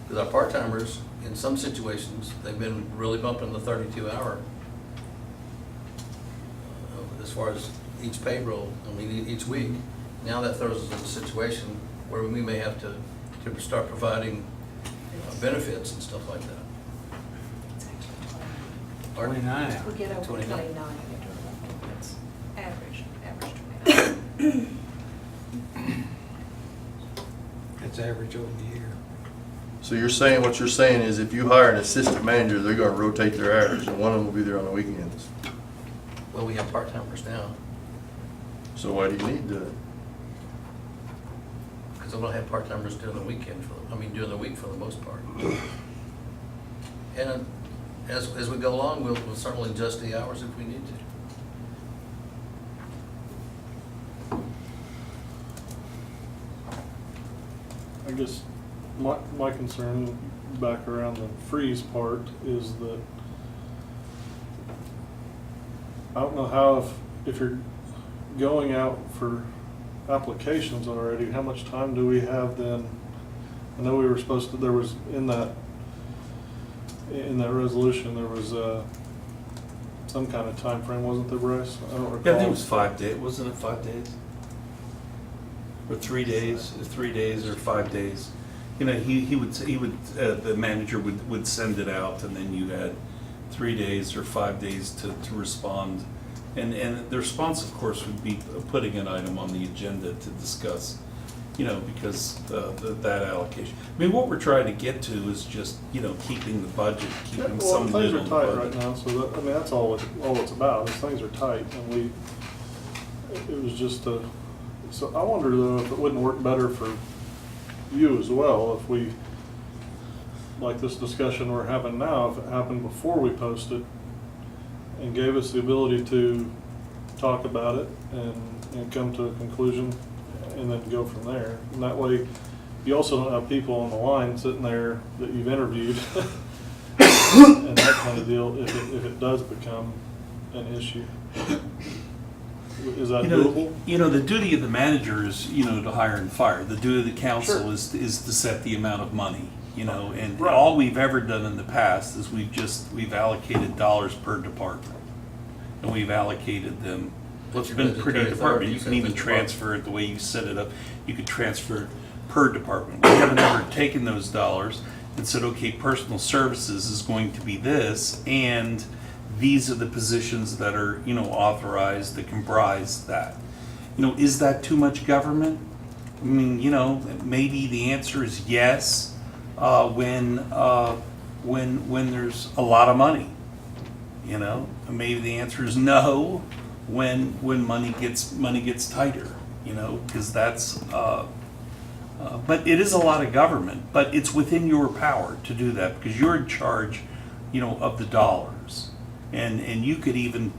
Because our part-timers, in some situations, they've been really bumping the 32-hour. As far as each payroll, I mean, each week. Now that throws us in a situation where we may have to start providing benefits and stuff like that. Pardon?
29 hours.
We get over
29.
29, it's average 29.
It's average over the year.
So you're saying, what you're saying is if you hire an assistant manager, they're gonna rotate their hours and one of them will be there on the weekends.
Well, we have part-timers now,
So why do you need to?
because I'm gonna have part-timers during the weekend, during the week for the most part. And as we go along, we'll certainly adjust the hours if we need to.
I guess my concern back around the freeze part is that I don't know how if you're going out for applications already, how much time do we have then? I know we were supposed to, there was in that resolution, there was some kind of time frame, wasn't there, Bryce? I don't recall.
Yeah, I think it was 5 days, wasn't it 5 days? Or 3 days, 3 days or 5 days? You know, he would, the manager would send it out, and then you had 3 days or 5 days to respond. And the response, of course, would be putting an item on the agenda to discuss, you know, because that allocation. I mean, what we're trying to get to is just, you know, keeping the budget, keeping
Well,
some
things
lid
are
on the
tight
budget.
right now, so that, I mean, that's all it's about, is things are tight, and it was just so I wonder though if it wouldn't work better for you as well, if we, like this discussion we're having now, if it happened before we posted and gave us the ability to talk about it and come to a conclusion and then go from there. And that way, you also don't have people on the line sitting there that you've interviewed and that kind of deal, if it does become an issue. Is that doable?
You know, the duty of the manager is, you know, to hire and fire. The duty of the council
Sure.
is to set the amount of money, you know, and
Right.
all we've ever done in the past is we've allocated dollars per department. And we've allocated them, well, it's been pretty
Budgetary
department.
authority,
You
so
can even
it's department.
transfer it the way you set it up. You could transfer it per department. We haven't ever taken those dollars and said, okay, personal services is going to be this, and these are the positions that are, you know, authorized that comprise that. You know, is that too much government? I mean, you know, maybe the answer is yes, when there's a lot of money. You know, maybe the answer is no when money gets tighter. You know, because that's. But it is a lot of government. But it's within your power to do that because you're in charge, you know, of the dollars, and you could even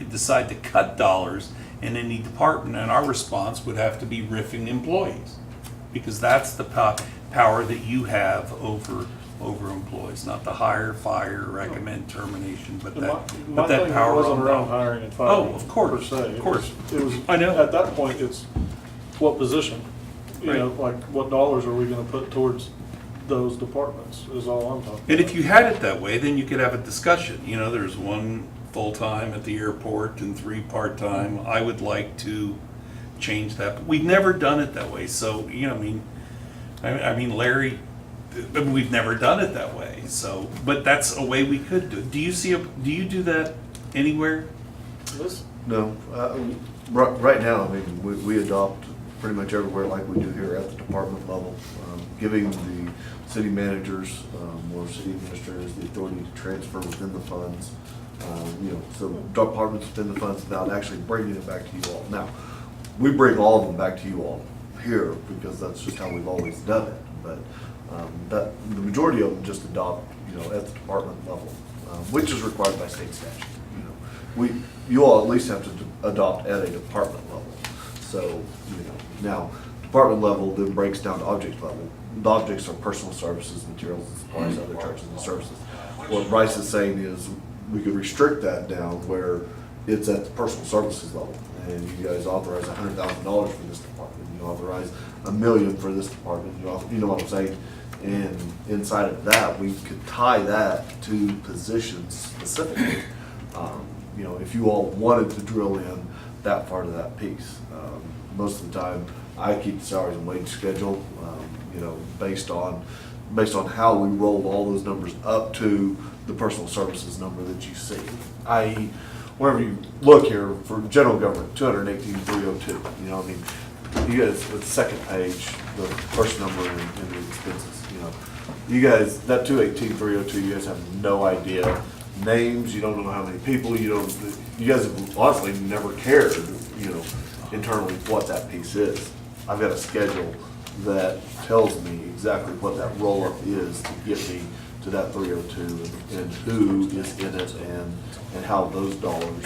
decide to cut dollars in any department, and our response would have to be riffing employees, because that's the power that you have over employees, not the hire, fire, recommend termination, but
And
that
thing
power
wasn't
on
around
dollars.
hiring and firing.
Oh, of course,
Per se.
of course.
It was,
I know.
at that point, it's what position? You know,
Right.
like what dollars are we gonna put towards those departments is all I'm talking about.
And if you had it that way, then you could have a discussion. You know, there's 1 full-time at the airport and 3 part-time. I would like to change that, but we've never done it that way. So, you know, I mean, Larry, we've never done it that way. So, but that's a way we could do it. Do you do that anywhere?
This-
No, right now, I mean, we adopt pretty much everywhere like we do here at the department level, giving the city managers or city administrators the authority to transfer within the funds, you know, so departments within the funds without actually bringing it back to you all. Now, we bring all of them back to you all here because that's just how we've always done it, but the majority of them just adopt, you know, at the department level, which is required by state statute. You know, you all at least have to adopt at a department level. So, you know, now, department level then breaks down to object level. The objects are personal services, materials and supplies, other charges and services. What Bryce is saying is we could restrict that down where it's at the personal services level. And you guys authorize $100,000 for this department, you authorize $1 million for this department, you know what I'm saying? And inside of that, we could tie that to positions specifically. You know, if you all wanted to drill in that part of that piece. Most of the time, I keep the salaries and wage schedule, you know, based on how we roll all those numbers up to the personal services number that you see. I.e., whenever you look here for general government, 218,302, you know, I mean, you guys, the second page, the first number in the expenses, you know, you guys, that 218,302, you guys have no idea names, you don't know how many people, you guys have honestly never cared, you know, internally what that piece is. I've got a schedule that tells me exactly what that roll-up is to get me to that 302 and who is in it and how those dollars,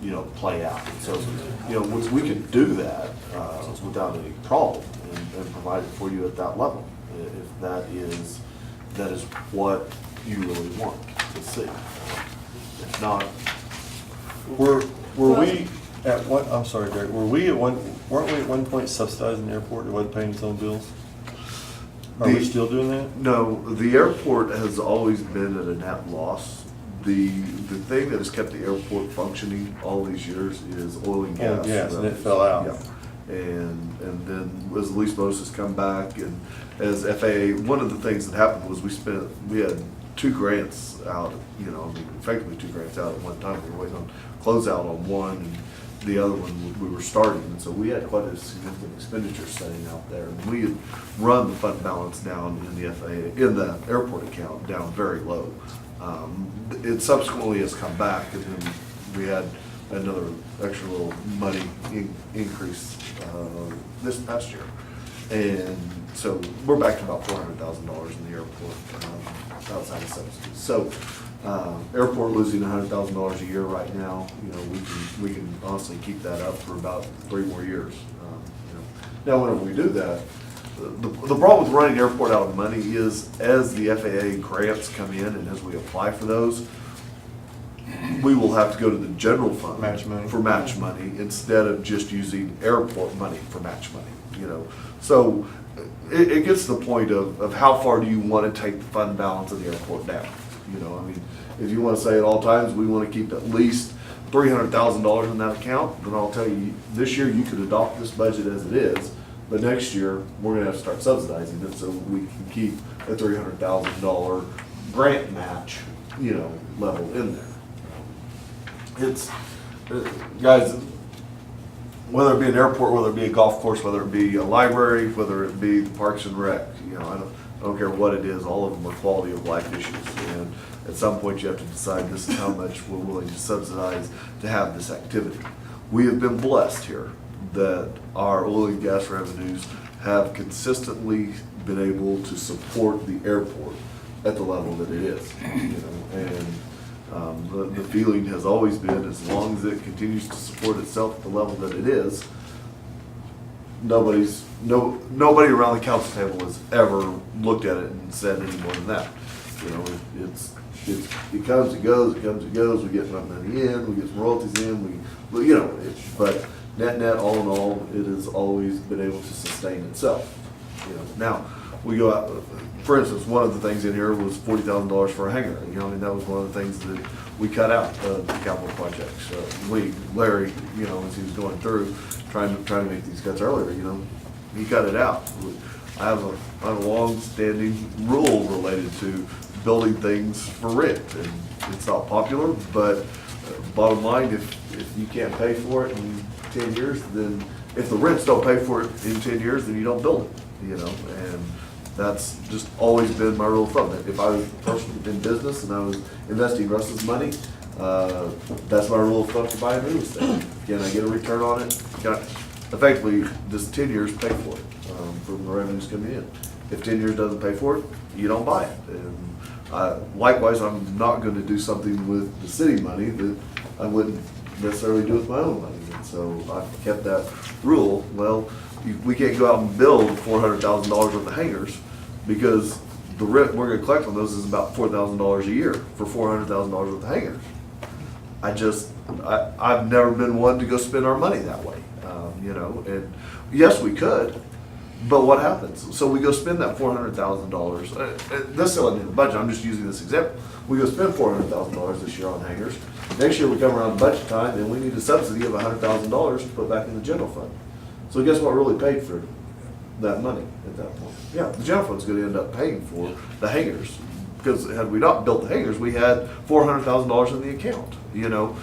you know, play out. And so, you know, we can do that without any problem and provide it for you at that level if that is what you really want to see. If not,
Were we
At what, I'm sorry, Derek, weren't we at one point subsidizing the airport, it wasn't paying its own bills? Are we
The-
still doing that?
No, the airport has always been at a net loss. The thing that has kept the airport functioning all these years is oil and gas.
Oil and gas, and it
revenues.
fell out.
Yeah. And then as lease bonus has come back and as FAA, one of the things that happened was we had 2 grants out, you know, I mean, effectively 2 grants out at one time. We were waiting on closeout on one and the other one we were starting. And so we had quite a significant expenditure sitting out there. And we had run the fund balance down in the FAA, in the airport account, down very low. It subsequently has come back, and then we had another extra little money increase this past year. And so we're back to about $400,000 in the airport outside of subsidies. So airport losing $100,000 a year right now, you know, we can honestly keep that up for about 3 more years. You know. Now, whenever we do that, the problem with running airport out of money is as the FAA grants come in and as we apply for those, we will have to go to the general fund
Match money.
for match money instead of just using airport money for match money, you know. So it gets to the point of how far do you want to take the fund balance of the airport down? You know, I mean, if you want to say at all times, we want to keep at least $300,000 in that account, then I'll tell you, this year you could adopt this budget as it is, but next year, we're gonna have to start subsidizing it so we can keep a $300,000 grant match, you know, level in there. It's, guys, whether it be an airport, whether it be a golf course, whether it be a library, whether it be the Parks and Rec, you know, I don't care what it is, all of them are quality of life issues. And at some point, you have to decide this is how much we're willing to subsidize to have this activity. We have been blessed here that our oil and gas revenues have consistently been able to support the airport at the level that it is, you know, and the feeling has always been as long as it continues to support itself at the level that it is, nobody around the council table has ever looked at it and said any more than that. You know, it comes, it goes, it comes, it goes, we get money in, we get some royalties in, you know, but net, all in all, it has always been able to sustain itself. You know, now, we go out, for instance, one of the things in here was $40,000 for a hangar. You know, I mean, that was one of the things that we cut out of the capital projects. Larry, you know, as he was going through, trying to make these cuts earlier, you know, he cut it out. I have a long-standing rule related to building things for rent, and it's not popular, but bottom line, if you can't pay for it in 10 years, then if the rents don't pay for it in 10 years, then you don't build it, you know, and that's just always been my rule of thumb. If I was a person in business and I was investing Russ's money, that's my rule of thumb for buying real estate. Can I get a return on it? Can I, effectively, this 10 years pay for it from the revenues coming in. If 10 years doesn't pay for it, you don't buy it. And likewise, I'm not going to do something with the city money that I wouldn't necessarily do with my own money. And so I've kept that rule. Well, we can't go out and build $400,000 worth of hangars because the rent we're going to collect on those is about $4,000 a year for $400,000 worth of hangars. I've never been one to go spend our money that way, you know. And yes, we could, but what happens? So we go spend that $400,000. This isn't in the budget. I'm just using this example. We go spend $400,000 this year on hangars. Next year we come around budget time and we need a subsidy of $100,000 to put back in the general fund. So guess what really paid for that money at that point? Yeah, the general fund's going to end up paying for the hangars. Because had we not built the hangars, we had $400,000 in the account, you know.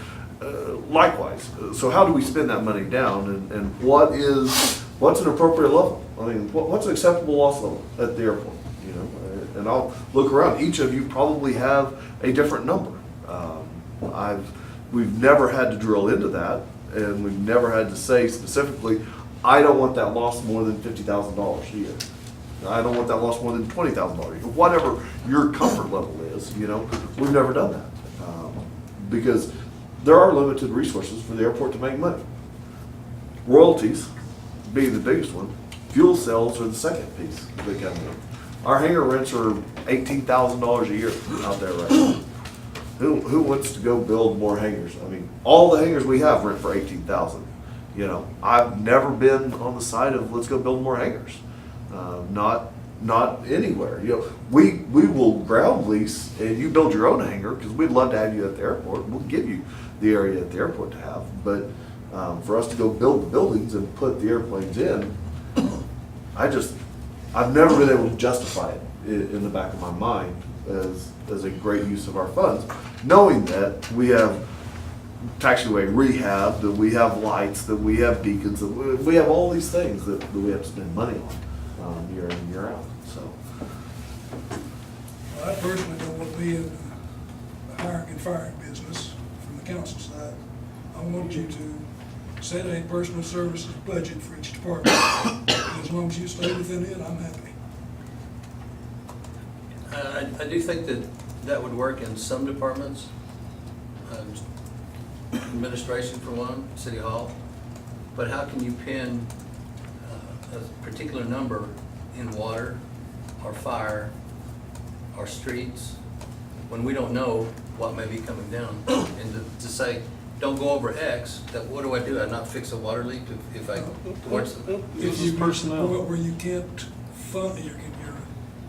Likewise, so how do we spend that money down, and what's an appropriate level? I mean, what's an acceptable loss level at the airport, you know? And I'll look around. Each of you probably have a different number. We've never had to drill into that, and we've never had to say specifically, I don't want that loss more than $50,000 a year. I don't want that loss more than $20,000 a year. Whatever your comfort level is, you know, we've never done that. Because there are limited resources for the airport to make money. Royalties being the biggest one, fuel sales are the second piece that come in. Our hangar rents are $18,000 a year out there right now. Who wants to go build more hangars? I mean, all the hangars we have rent for 18,000. You know, I've never been on the side of let's go build more hangars. Not anywhere. You know, we will ground lease and you build your own hangar because we'd love to have you at the airport. We'll give you the area at the airport to have. But for us to go build the buildings and put the airplanes in, I've never been able to justify it in the back of my mind as a great use of our funds, knowing that we have taxiway rehab, that we have lights, that we have beacons, that we have all these things that we have to spend money on year in and year out. So
Well, I personally don't want to be in the hiring and firing business from the council side. I want you to set a personal services budget for each department. As long as you stay within it, I'm happy.
I do think that would work in some departments. Administration for one, City Hall. But how can you pin a particular number in water or fire or streets when we don't know what may be coming down? And to say, don't go over X, that what do I do? I not fix a water leak if I towards the.
This is personnel.
Where you can't fund your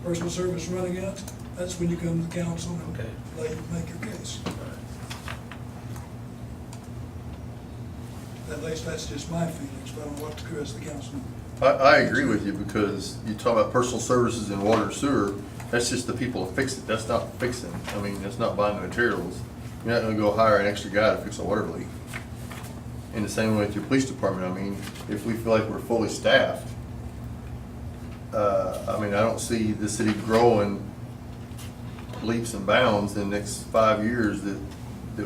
personal service running out, that's when you come to the council and
Okay.
make your case. At least that's just my feelings, but I don't know what the rest of the council.
I agree with you because you talk about personal services and water and sewer, that's just the people to fix it. That's not fixing. I mean, that's not buying the materials. You're not gonna go hire an extra guy to fix a water leak. In the same way with your police department, I mean, if we feel like we're fully staffed, I mean, I don't see the city growing leaps and bounds in the next 5 years that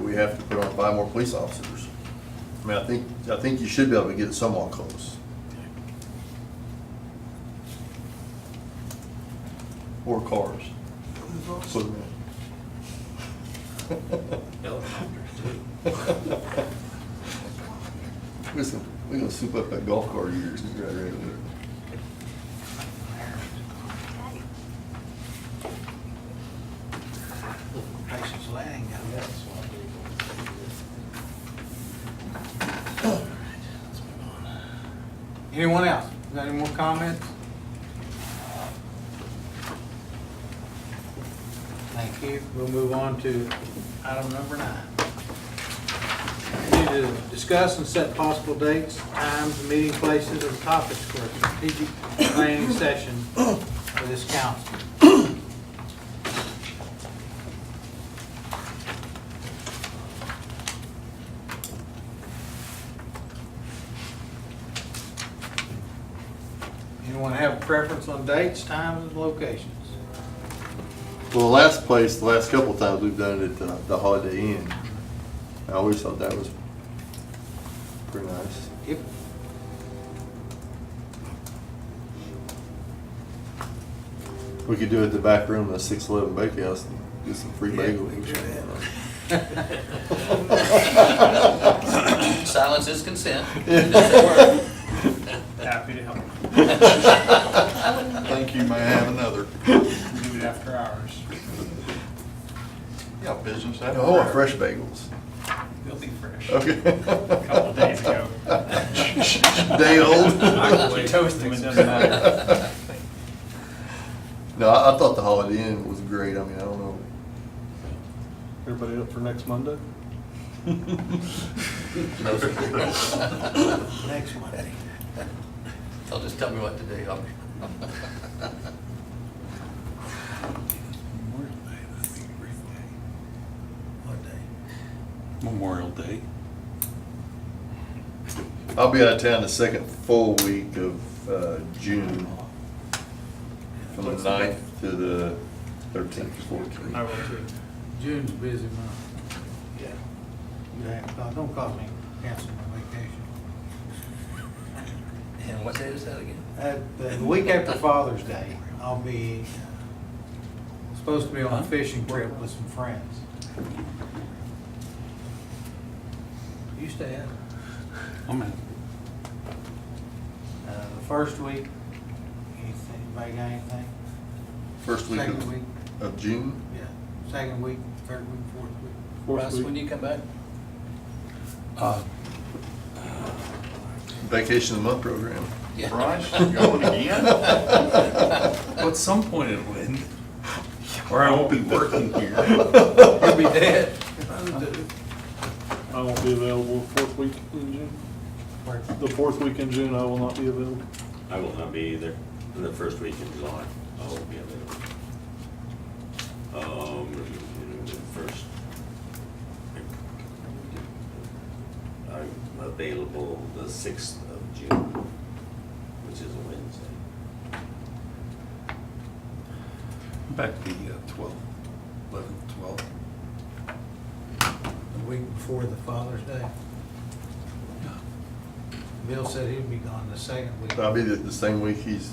we have to put on 5 more police officers. I mean, I think you should be able to get it somewhat close. Or cars. Put 'em in. Listen, we're gonna soup up that golf cart of yours and get ready with it.
Patience Landing got that. Anyone else? Got any more comments? Thank you. We'll move on to item number 9. We need to discuss and set possible dates, times, meeting places, and topics for a strategic planning session for this council. Anyone have a preference on dates, times, and locations?
Well, the last couple of times we've done it at the Holiday Inn. I always thought that was pretty nice.
Yep.
We could do it at the back room of the 611 Bakehouse and get some free bagels.
Silence is consent.
Happy to help. Think you may have another.
Do it after hours.
Yeah, business
I
after.
want fresh bagels.
They'll be fresh.
Okay.
A couple of days ago.
Day old.
You toast them, it doesn't matter.
No, I thought the Holiday Inn was great. I mean, I don't know.
Everybody up for next Monday?
Next Monday.
They'll just tell me what to do. What day?
Memorial Day.
I'll be out of town the second full week of June, from the 9th to the 13th, 14th.
I will too.
June's a busy month. Yeah, don't cause me cancel my vacation.
And what day is that again?
The week after Father's Day, I'll be supposed to be on a fishing trip with some friends. You stay at
I'm in.
the first week. Anything? Anybody got anything?
First week
Second week.
of June.
Yeah. Second week, third week, fourth week?
Fourth
Russ,
week.
when do you come back?
Vacation of the month program.
Yeah.
Bryce, going again?
Well, at some point it'll end, or I won't be working here.
You'll be dead.
I won't be available fourth week in June. The fourth week in June, I will not be available.
I will not be either. In the first week in July, I won't be available. First. I'm available the 6th of June, which is a Wednesday.
Back the 12th, 11th, 12th.
The week before the Father's Day. Bill said he'd be gone the second week.
I'll be the same week he's.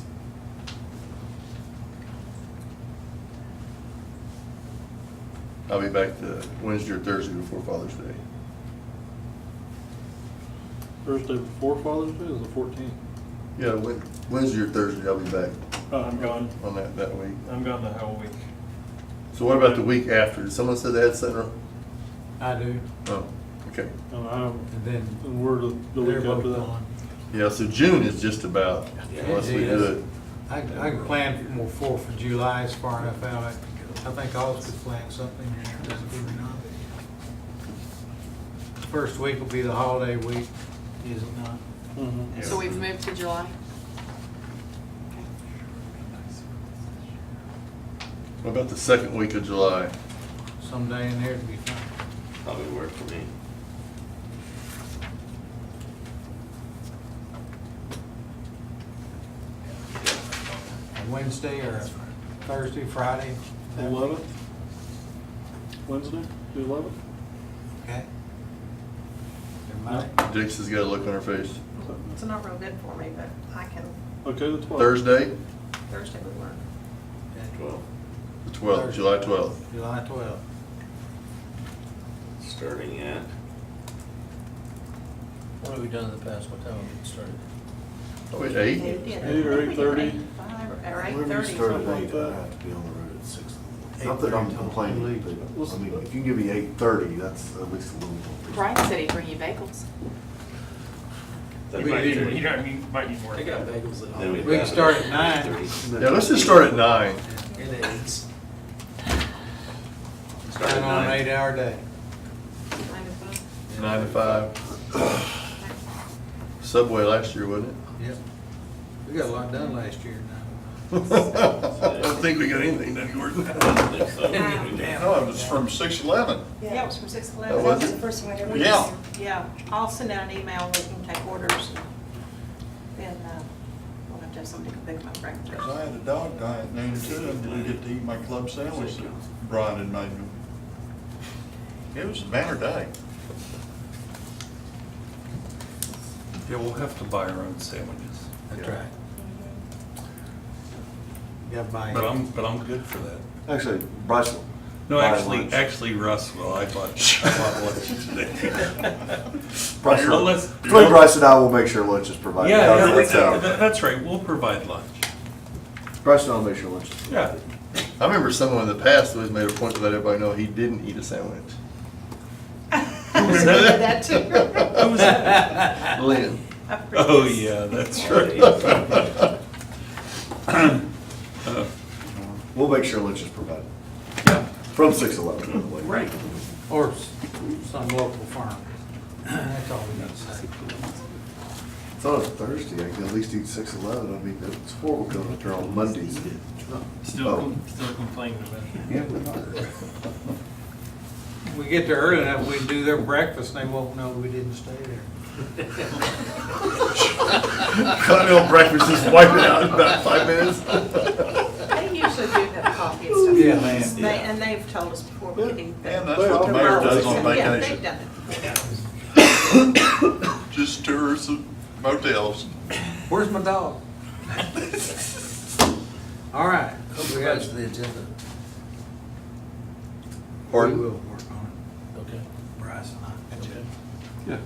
I'll be back the Wednesday or Thursday before Father's Day.
Thursday before Father's Day is the 14th.
Yeah, Wednesday or Thursday, I'll be back
I'm gone.
on that week.
I'm gone the whole week.
So what about the week after? Did someone say they had something?
I do,
Oh, okay.
And I'm,
and then
and we're the
they're
week
both
after that.
gone.
Yeah, so June is just about, unless we do it.
I can plan for more 4th of July is far enough out. I think all of us could plan something here, doesn't it not? First week will be the holiday week, is it not?
Mhm.
So we've moved to July?
What about the second week of July?
Someday in there to be fine.
Probably work for me.
A Wednesday or a Thursday, Friday?
The 11th? Wednesday, the 11th?
Okay. Everybody?
Dix has got a look on her face.
It's not real good for me, but I can,
Okay, the 12th.
Thursday,
Thursday would work.
Okay.
12,
the 12th, July 12th.
July 12th.
starting at,
What have we done in the past? What time have we started?
Oh, wait, 8?
8 or 8:30.
5 or
Whenever you
8:30.
start
something
at
like
8,
that.
I have to be on the road at 6. Not that I'm
8:30
complaining, but, I mean, if you can give me 8:30, that's at least a little more.
Brian said he'd bring you bagels.
then
You might
we-
need, might need more.
then
We can start at 9.
Yeah, let's just start at 9.
Start at
And on an
9.
8-hour day.
9 to 5.
9 to 5. Subway last year, wasn't it?
Yep. We got a lot done last year now.
I don't think we got anything done, Gordon.
I don't think so.
No, it was from 6/11.
Yeah, it was from 6 to
That
11.
was
That
it?
the first one I ever.
Yeah.
Yeah, I'll send out an email, we can take orders, and then we'll have to have somebody come pick them up, right?
Because I had a dog die at noon too, and didn't get to eat my club sandwich that Brian had made me. It was a banner day.
Yeah, we'll have to buy our own sandwiches.
That's right. You gotta buy.
But I'm good for that.
Actually, Bryce will.
No,
buy
actually,
lunch.
Russ will. I bought lunch today.
Bryce will-
Unless-
Between Bryce and I, we'll make sure lunch is provided.
Yeah,
How's that sound?
that's right. We'll provide lunch.
Bryce and I'll make sure lunch is provided.
Yeah.
I remember someone in the past always made a point to let everybody know he didn't eat a sandwich.
Remember that too.
Who was that?
Lynn.
Oh, yeah, that's right.
We'll make sure lunch is provided.
Yeah.
From 6-11, by the way.
Right.
Or some local farm. That's all we got to say.
It's on a Thursday, I can at least eat 6-11. I mean, it's horrible going up there on Mondays.
Still complaining about it.
Yeah, we are.
We get there early enough, we can do their breakfast, and they won't know we didn't stay there.
Continental breakfast, just wipe it out in about 5 minutes.
They usually do have coffee and stuff.
Yeah, man.
And they've told us before we could eat.
And that's what the mayor does on
Yeah, they've
vacation.
done it.
Just tours of motels.
Where's my dog? All right. We got,
What's the agenda?
we
Pardon?
will work on it,
Okay.
Bryce and I.
Okay.
Yeah.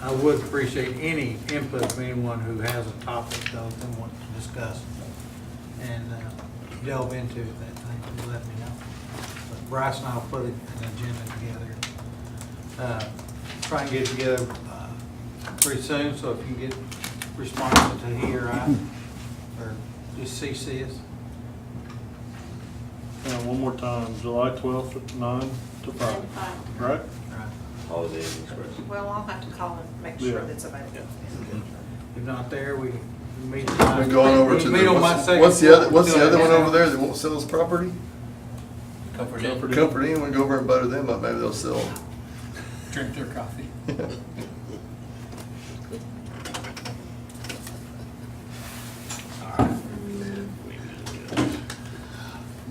I would appreciate any input from anyone who has a topic though they want to discuss. and delve into that thing, you let me know. But Bryce and I'll put an agenda together. Try and get it together pretty soon, so if you can get responses to he or I, or just CC us.
And one more time, July 12th at 9 to 5, right?
Right.
Holiday Express.
Well, I'll have to call and make sure
Yeah.
that's available.
If not there, we meet.
We're going over to
Meet on my
the,
second
what's the
floor.
other, what's the other one
Yeah.
over there that won't sell us property?
Comfort Inn,
Comfort Inn, we go over and butter them up, maybe they'll sell.
drink their coffee.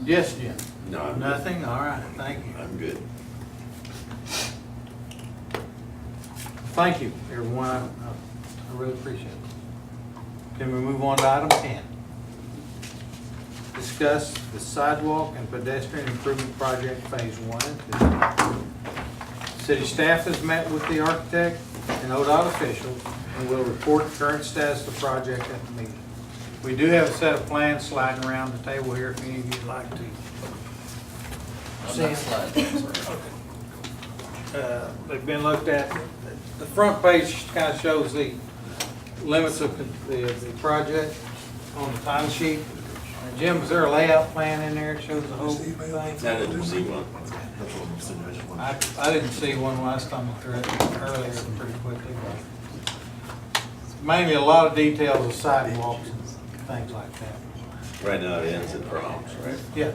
Yes, Jim?
No, I'm good.
Nothing? All right, thank you.
I'm good.
Thank you, everyone. I really appreciate it. Can we move on to item 10? Discuss the sidewalk and pedestrian improvement project phase 1 and 2. City staff has met with the architect and ODOT officials and will report the current status of the project at the meeting. We do have a set of plans sliding around the table here if any of you'd like to.
I'm not sliding.
They've been looked at. The front page kind of shows the limits of the project on the time sheet. Jim, is there a layout plan in there that shows the whole thing?
I didn't see one.
I didn't see one last time I read it earlier pretty quickly. But mainly a lot of details of sidewalks and things like that.
Right now it ends at Brahms, right?
Yeah.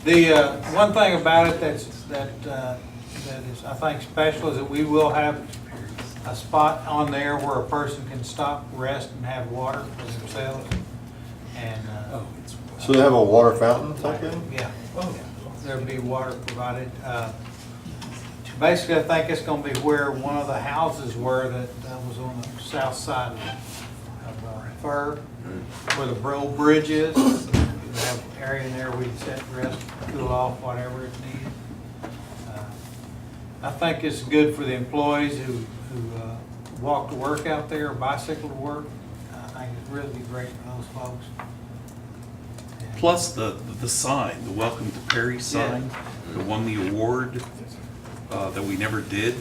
The one thing about it that is, I think, special is that we will have a spot on there where a person can stop, rest, and have water for themselves. And,
So they have a water fountain type thing?
yeah, there'll be water provided. Basically, I think it's gonna be where one of the houses were that was on the south side of Fur, where the old bridge is. We have an area in there we can sit, rest, cool off, whatever is needed. I think it's good for the employees who walk to work out there, or bicycle to work. I think it's really great for those folks. And-
Plus the sign, the Welcome to Perry sign, that won the award that we never did.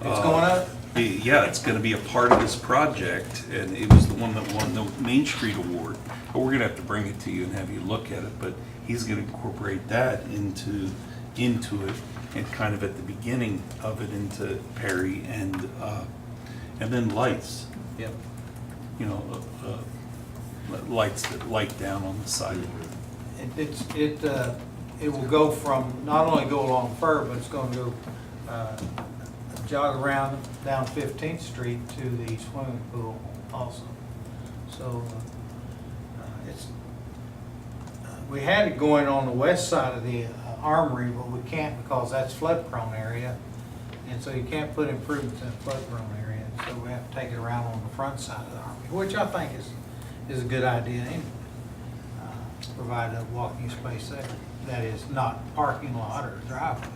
It's going up?
Yeah, it's gonna be a part of this project, and it was the one that won the Main Street Award. But we're gonna have to bring it to you and have you look at it, but he's gonna incorporate that into it, and kind of at the beginning of it into Perry, and then lights.
Yep.
You know, lights that light down on the side.
It will go from, not only go along Fur, but it's gonna go, jog around down 15th Street to the swimming pool also. So, we had it going on the west side of the armory, but we can't because that's flood prone area. And so you can't put improvements in a flood prone area. So we have to take it around on the front side of the armory, which I think is a good idea anyway. Provide a walking space there. That is not parking lot or driveway.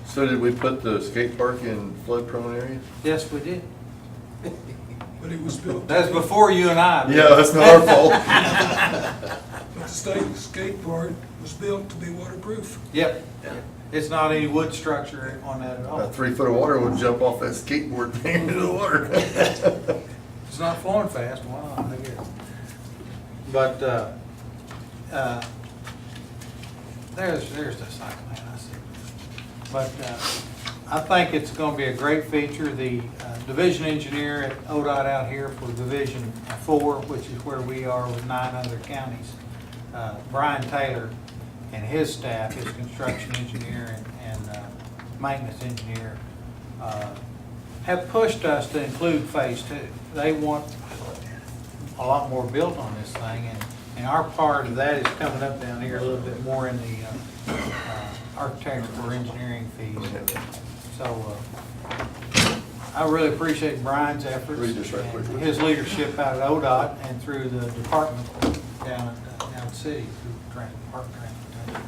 So did we put the skate park in flood prone area?
Yes, we did.
But it was built.
That's before you and I.
Yeah, that's not our fault.
But the skate park was built to be waterproof.
Yep. It's not any wood structure on that at all.
About 3 foot of water would jump off that skateboard thing into the water.
It's not flowing fast, why not, I guess. But, there's the site plan, I see. But, I think it's gonna be a great feature. The division engineer at ODOT out here for Division 4, which is where we are with 9 other counties, Brian Taylor and his staff, his construction engineer and maintenance engineer, have pushed us to include phase 2. They want a lot more built on this thing, and our part of that is coming up down here a little bit more in the architectural or engineering fees. So I really appreciate Brian's efforts
Read this right quick.
and his leadership out at ODOT and through the department down at City, through Department of Transportation.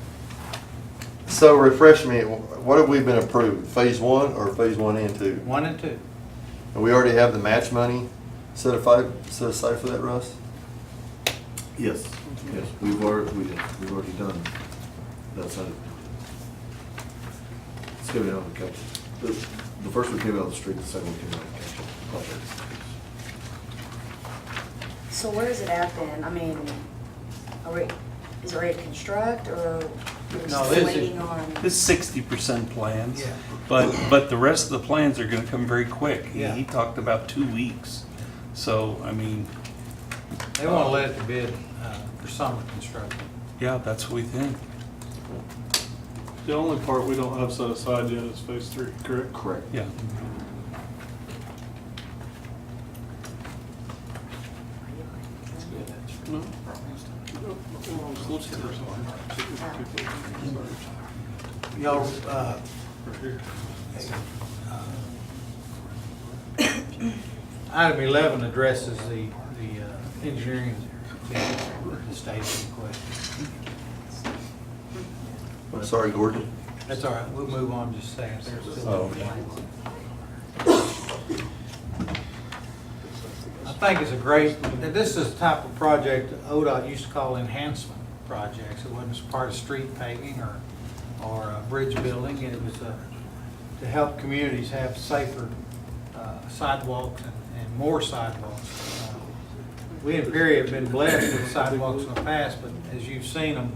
So refresh me, what have we been approved? Phase 1 or phase 1 and 2?
1 and 2.
And we already have the match money set aside for that, Russ?
Yes. Yes, we've already done that side of it. It's coming out of the country. The first one came out of the street, the second one came out of the country project.
So where is it at then? I mean, is it ready to construct or we're
No,
still
this is-
waiting on?
This 60% plans,
Yeah.
but the rest of the plans are gonna come very quick.
Yeah.
He talked about 2 weeks. So, I mean,
They want to let it to bid for summer construction.
yeah, that's what we think.
The only part we don't have set aside yet is phase 3, correct?
Correct.
Yeah.
No?
Y'all, item 11 addresses the engineering fee, the station question.
I'm sorry, Gordon.
That's all right, we'll move on just a second. There's still
Oh.
I think it's a great, this is the type of project ODOT used to call enhancement projects. It wasn't part of street paving or bridge building. It was to help communities have safer sidewalks and more sidewalks. We in Perry have been blessed with sidewalks in the past, but as you've seen them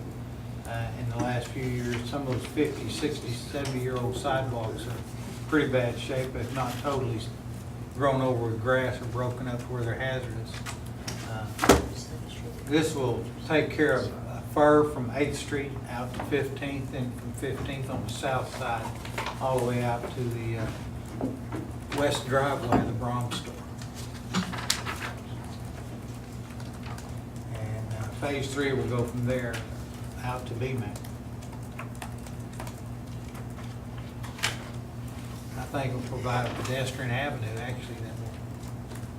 in the last few years, some of those 50, 60, 70-year-old sidewalks are pretty bad shape, if not totally grown over with grass or broken up where they're hazardous. This will take care of a fur from 8th Street out to 15th, and from 15th on the south side, all the way out to the west driveway of the Brahms store. And phase 3 will go from there out to BMAC. I think it will provide a pedestrian avenue, actually, that will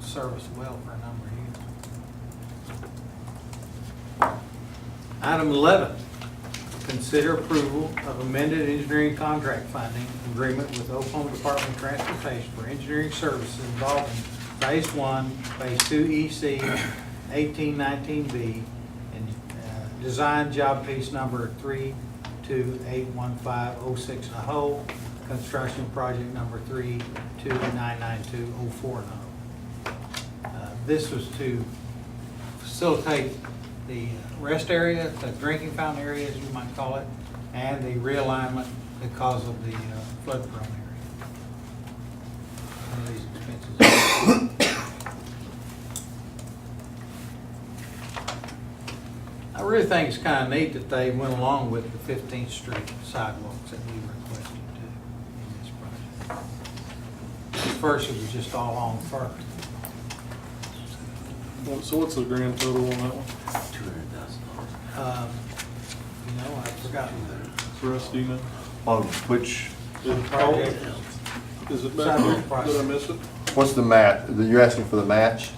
serve us well for a number of years. Item 11, consider approval of amended engineering contract funding agreement with Oklahoma Department of Transportation for engineering services involving Phase 1, Phase 2 EC 1819B, and design job piece number 3281506 in a whole, construction project number 3299204 in a whole. This was to facilitate the rest area, the drinking fountain area, as you might call it, and the realignment because of the flood prone area. Some of these expenses. I really think it's kind of neat that they went along with the 15th Street sidewalks that we requested to in this project. At first, it was just all along First.
So what's the grand total on that one?
You know, I've forgotten
The rest, do you know?
On which,
the project.
Is it back there?
Sidewalk
Did I
project.
miss it?
What's the match? You're asking for the match?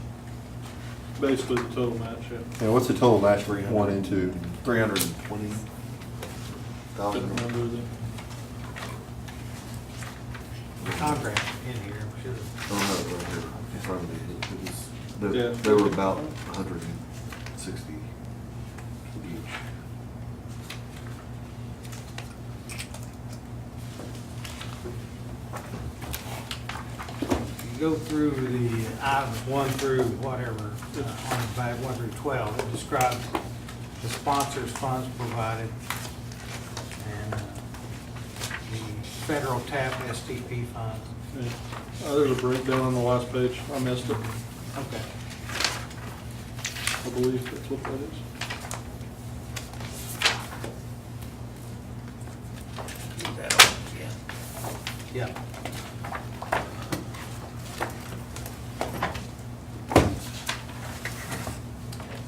Basically the total match, yeah.
And what's the total match for 1 and 2?
320,000.
Didn't remember the.
The contract in here, we should have.
I don't have it right here in front of me.
Yeah.
They were about 160 each.
You go through the items 1 through whatever, on the back, 1 through 12, it describes the sponsors' funds provided and the federal TAP STP funds.
Yeah. There's a breakdown on the last page. I missed it.
Okay.
I believe that's what that is.
Yeah.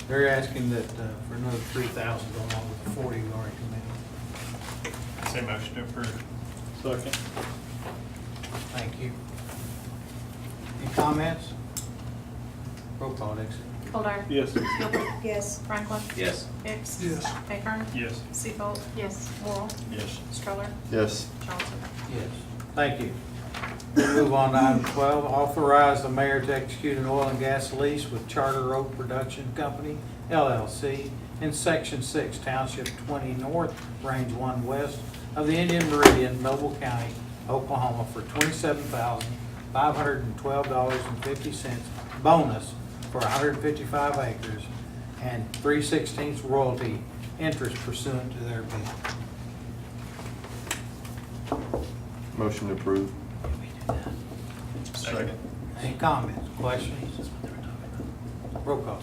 They're asking that for another 3,000 going along with the 40 we already committed.
Say motion to approve.
Second.
Thank you. Any comments? Roll call, Dixie.
Goldar.
Yes.
Gilbert.
Yes.
Franklin.
Yes.
Hicks.
Yes.
Ahern.
Yes.
Seafold. Yes. Morrell.
Yes.
Stroller.
Yes.
Johnson.
Yes. Thank you. We'll move on to item 12, authorize the mayor to execute an oil and gas lease with Charter Oak Production Company LLC in Section 6, Township 20 North, Range 1 West of the Indian Meridian, Noble County, Oklahoma for $27,512.50 bonus for 155 acres and 3/16 royalty interest pursuant to their bid.
Motion to approve.
Second.
Any comments, questions? Roll call.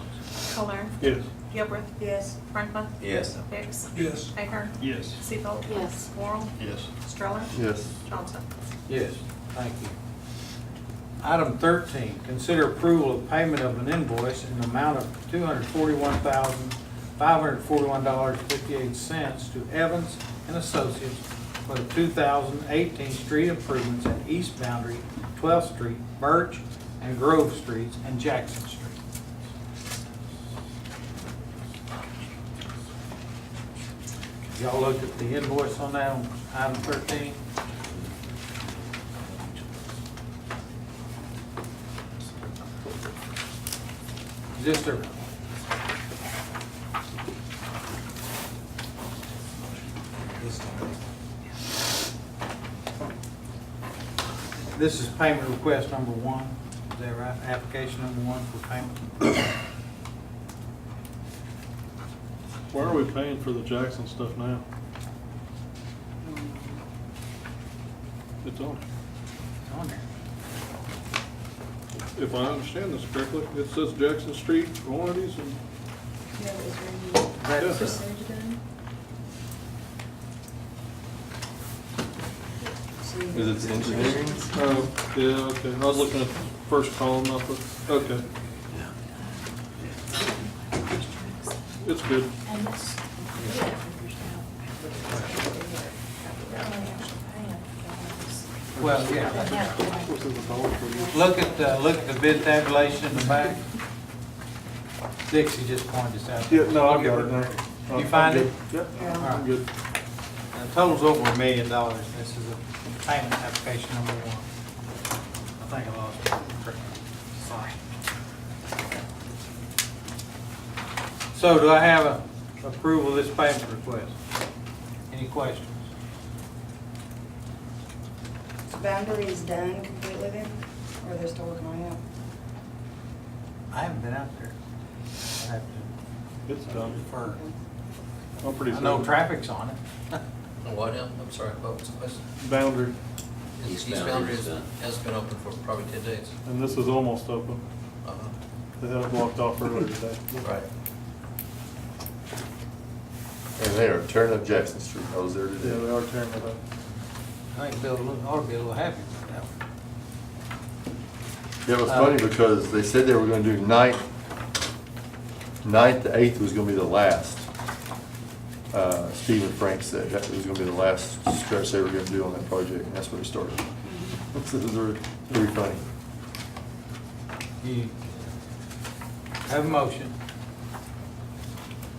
Kolar.
Yes.
Gilbert.
Yes.
Franklin.
Yes.
Hicks.
Yes.
Ahern.
Yes.
Seabold.
Yes.
Morrow.
Yes.
Stroller.
Yes.
Johnson.
Yes, thank you. Item 13, consider approval of payment of an invoice in the amount of $241,541.58 to Evans and Associates for the 2018 street improvements at East Boundary, 12th Street, Birch, and Grove Streets, and Jackson Street. Y'all looked at the invoice on that on item 13? Just a, this is payment request number 1, is that right? Application number 1 for payment.
Why are we paying for the Jackson stuff now? It's on.
It's on there.
If I understand this correctly, it says Jackson Street quantities and.
Yeah, is there any
That's,
percentage done?
Is it engineering?
Oh, yeah, okay. I was looking at the first column, not the, okay. It's good.
well, yeah. Look at the bid tabulation in the back. Dixie just pointed this out.
Yeah, no, I got it now.
You find it?
Yep,
Yeah.
I'm good.
The total's over $1 million. This is a payment application number 1. I think I lost it. Sorry. So do I have a approval of this payment request? Any questions?
Boundary is done completely then, or they're still working on it?
I haven't been out there. I have to
It's done.
defer.
I'm pretty
I know
certain.
traffic's on it.
What now? I'm sorry, what was the question?
Boundary,
East Boundary hasn't been open for probably 10 days.
and this is almost open.
Uh-huh.
They had it blocked off earlier today.
Right.
And they are tearing up Jackson Street. I was there
Yeah,
today.
they are tearing it up.
I think Bill ought to be a little happy with that one.
Yeah, it was funny because they said they were gonna do 9th to 8th was gonna be the last. Steve and Frank said that was gonna be the last stretch they were gonna do on that project, and that's where it started. So it was very funny.
You have a motion.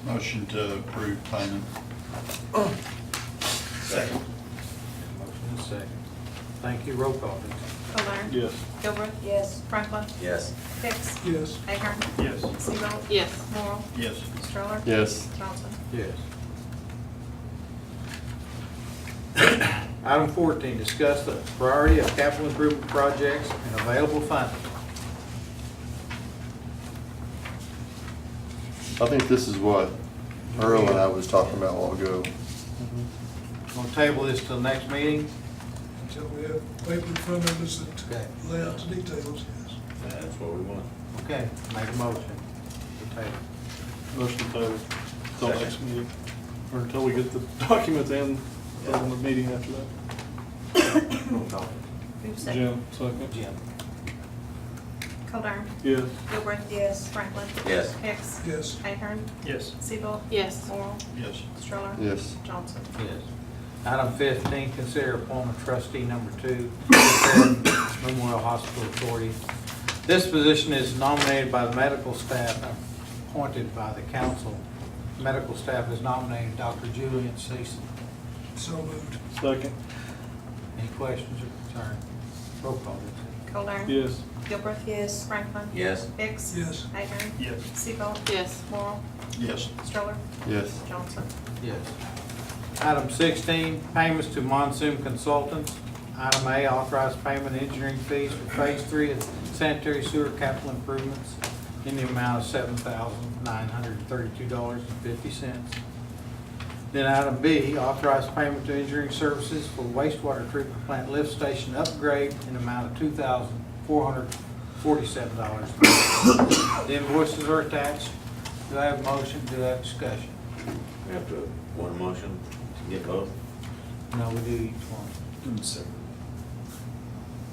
Motion to approve payment.
Second.
Motion and second. Thank you. Roll call, please.
Kolar.
Yes.
Gilbert.
Yes.
Franklin.
Yes.
Hicks.
Yes.
Ahern.
Yes.
Seabold.
Yes.
Morrow.
Yes.
Stroller.
Yes.
Johnson.
Yes. Item 14, discuss the priority of capital improvement projects and available funding.
I think this is what Earl and I was talking about a while ago.
Gonna table this till next meeting?
Until we have paper in front of us
Okay.
that lay out the details, yes.
That's what we want.
Okay, make a motion to table.
Motion table till next meeting, or until we get the documents in, on the meeting after that.
Roll call.
Who's second?
Jim, second.
Jim.
Kolar.
Yes.
Gilbert.
Yes.
Franklin.
Yes.
Hicks.
Yes.
Ahern.
Yes.
Seabold.
Yes.
Morrow.
Yes.
Stroller.
Yes.
Johnson.
Yes. Item 15, consider appointment trustee number 2, Memorial Hospital Authority. This position is nominated by the medical staff, appointed by the council. Medical staff has nominated Dr. Julian Ceason.
So moved.
Second.
Any questions or concerns? Roll call, please.
Colern.
Yes.
Gilbert.
Yes.
Franklin.
Yes.
Hicks.
Yes.
Ahern.
Yes.
Seabolt.
Yes.
Morrow.
Yes.
Stroller.
Yes.
Johnson.
Yes. Item 16, payments to Monsoon Consultants. Item A, authorized payment of engineering fees for Phase 3 of sanitary sewer capital improvements in the amount of $7,932.50. Then item B, authorized payment to engineering services for wastewater treatment plant lift station upgrade in the amount of $2,447. The invoices are attached. Do I have a motion? Do I have discussion?
We have to, one motion to get both?
No, we do each one.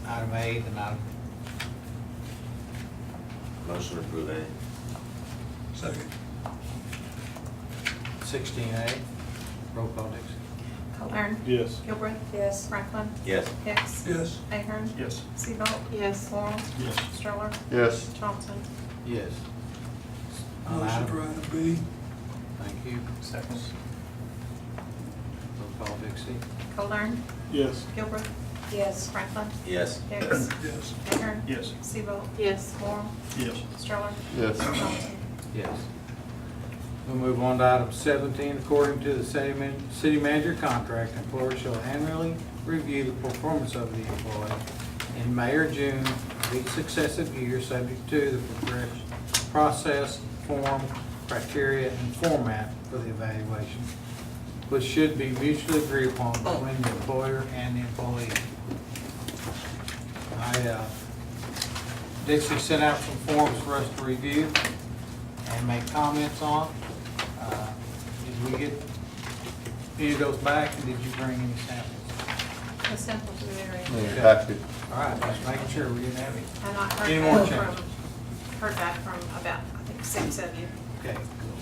Item A, then item,
Motion to approve A.
Second.
16A, roll call, Dixie.
Colern.
Yes.
Gilbert.
Yes.
Franklin.
Yes.
Hicks.
Yes.
Ahern.
Yes.
Seabolt.
Yes.
Morrow.
Yes.
Stroller.
Yes.
Johnson.
Yes. On
Motion
item-
for item B.
Thank you.
Second.
Roll call, Dixie.
Colern.
Yes.
Gilbert.
Yes.
Franklin.
Yes.
Hicks.
Yes.
Ahern.
Yes.
Seabolt.
Yes.
Morrow.
Yes.
Stroller.
Yes.
Johnson.
Yes. We'll move on to item 17. According to the city manager contract, employer shall annually review the performance of the employee in May or June of each successive year, subject to the process, form, criteria, and format for the evaluation, which should be mutually agreed upon between the employer and the employee. Dixie sent out some forms for us to review and make comments on. Did we get any of those back, and did you bring any samples?
The samples are there.
In your packet.
All right, just making sure we didn't have any.
And I
Any more
heard
changes?
heard back from about, I think, 6 of you.
Okay, cool.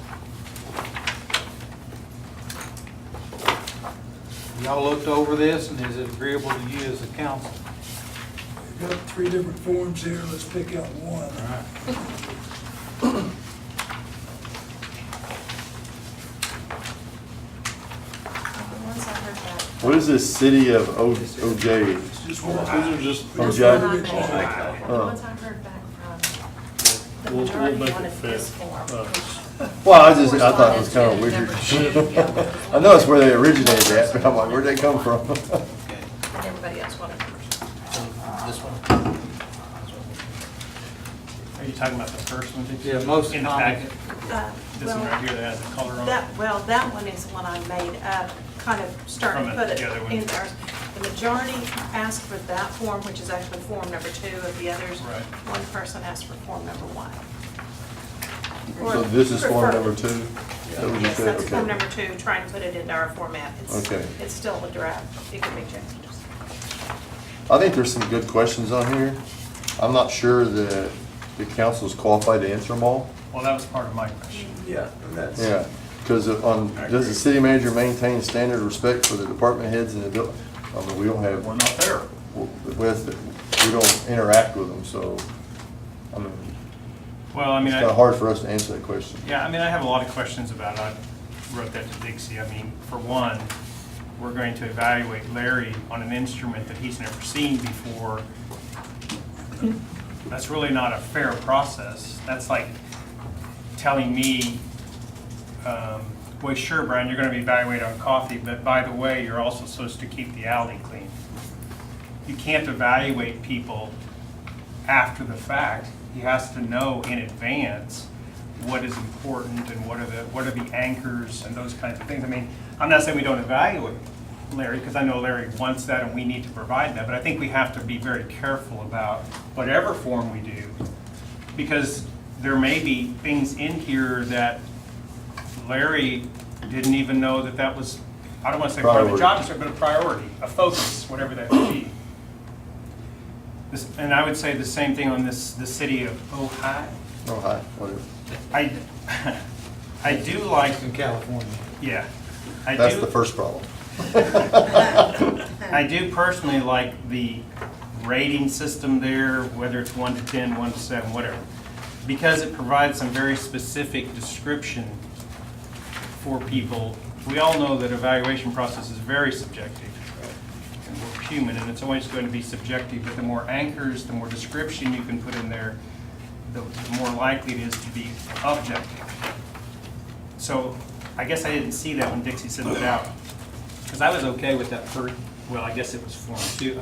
Y'all looked over this, and is it agreeable to you as a council?
We've got 3 different forms here. Let's pick out one.
All right.
The ones I heard back.
What is this city of OJ?
Just one.
These are just,
Oh,
This
Judge.
one I made. The
Oh.
ones I heard back from, the
we'll
majority
make it
wanted
fit.
this form.
Well, I thought it was kind of weird. I know it's where they originated at, but I'm like, where'd they come from?
Okay.
And everybody else wanted yours.
So this one?
Are you talking about the first one? Dixie?
Yeah, most
In the
comments.
packet? This one right here that has the color on it?
That one is one I made up, kind of starting to
From
put it
the other one.
in there. The majority asked for that form, which is actually form number 2 of the others.
Right.
One person asked for form number 1.
So this is form
Prefer-
number 2? Is that what you
Yes,
said?
that's form
Okay.
number 2, trying to put it into our format.
Okay.
It's still a draft, it can be changed.
I think there's some good questions on here. I'm not sure that the council is qualified to answer them all.
Well, that was part of my question.
Yeah, and that's.
Yeah, because does the city manager maintain standard of respect for the department heads and the, I mean, we don't have,
We're not there.
we don't interact with them, so, I mean,
Well, I
it's
mean,
kind of hard for us to answer that question.
yeah, I mean, I have a lot of questions about it. I wrote that to Dixie. I mean, for one, we're going to evaluate Larry on an instrument that he's never seen before. That's really not a fair process. That's like telling me, well, sure, Brian, you're going to be evaluated on coffee, but by the way, you're also supposed to keep the alley clean. You can't evaluate people after the fact. He has to know in advance what is important and what are the anchors and those kinds of things. I mean, I'm not saying we don't evaluate Larry, because I know Larry wants that and we need to provide that, but I think we have to be very careful about whatever form we do, because there may be things in here that Larry didn't even know that was, I don't want to say part of the job description, but a priority, a focus, whatever that may be. And I would say the same thing on the city of Ojai.
Oh, hi, whatever.
I do like,
In California.
yeah.
That's the first problem.
I do personally like the rating system there, whether it's 1 to 10, 1 to 7, whatever, because it provides some very specific description for people. We all know that evaluation process is very subjective. And we're human, and it's always going to be subjective, but the more anchors, the more description you can put in there, the more likely it is to be objective. So I guess I didn't see that when Dixie sent it out, because I was okay with that first, well, I guess it was Form 2.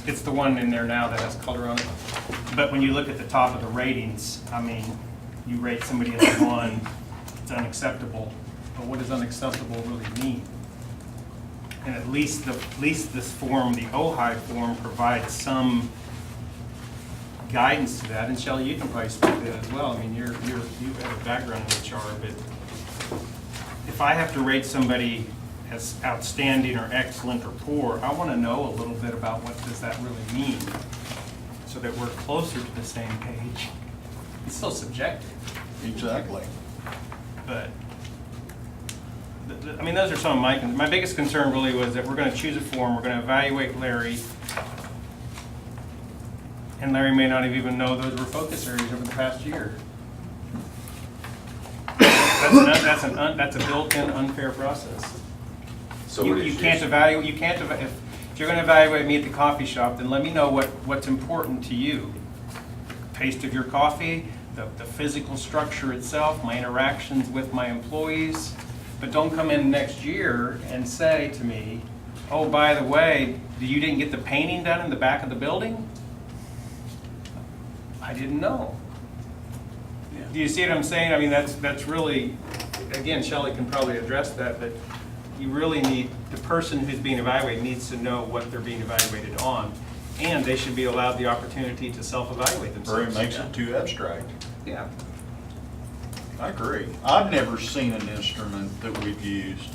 It's the one in there now that has color on it. But when you look at the top of the ratings, I mean, you rate somebody as a 1, it's unacceptable. But what does unacceptable really mean? And at least this form, the OHI form, provides some guidance to that. And Shelley, you can probably speak to that as well. I mean, you have a background in HR, but if I have to rate somebody as outstanding or excellent or poor, I want to know a little bit about what does that really mean, so that we're closer to the same page. It's still subjective.
Exactly.
But, I mean, those are some of my biggest concern really was that we're going to choose a form, we're going to evaluate Larry, and Larry may not have even know those were focus areas over the past year. That's a built-in unfair process.
So
You can't evaluate, if you're going to evaluate me at the coffee shop, then let me know what's important to you. Taste of your coffee, the physical structure itself, my interactions with my employees. But don't come in next year and say to me, oh, by the way, you didn't get the painting done in the back of the building? I didn't know. Do you see what I'm saying? I mean, that's really, again, Shelley can probably address that, but you really need, the person who's being evaluated needs to know what they're being evaluated on, and they should be allowed the opportunity to self-evaluate
Or
themselves.
it makes it too abstract.
Yeah.
I agree. I've never seen an instrument that we've used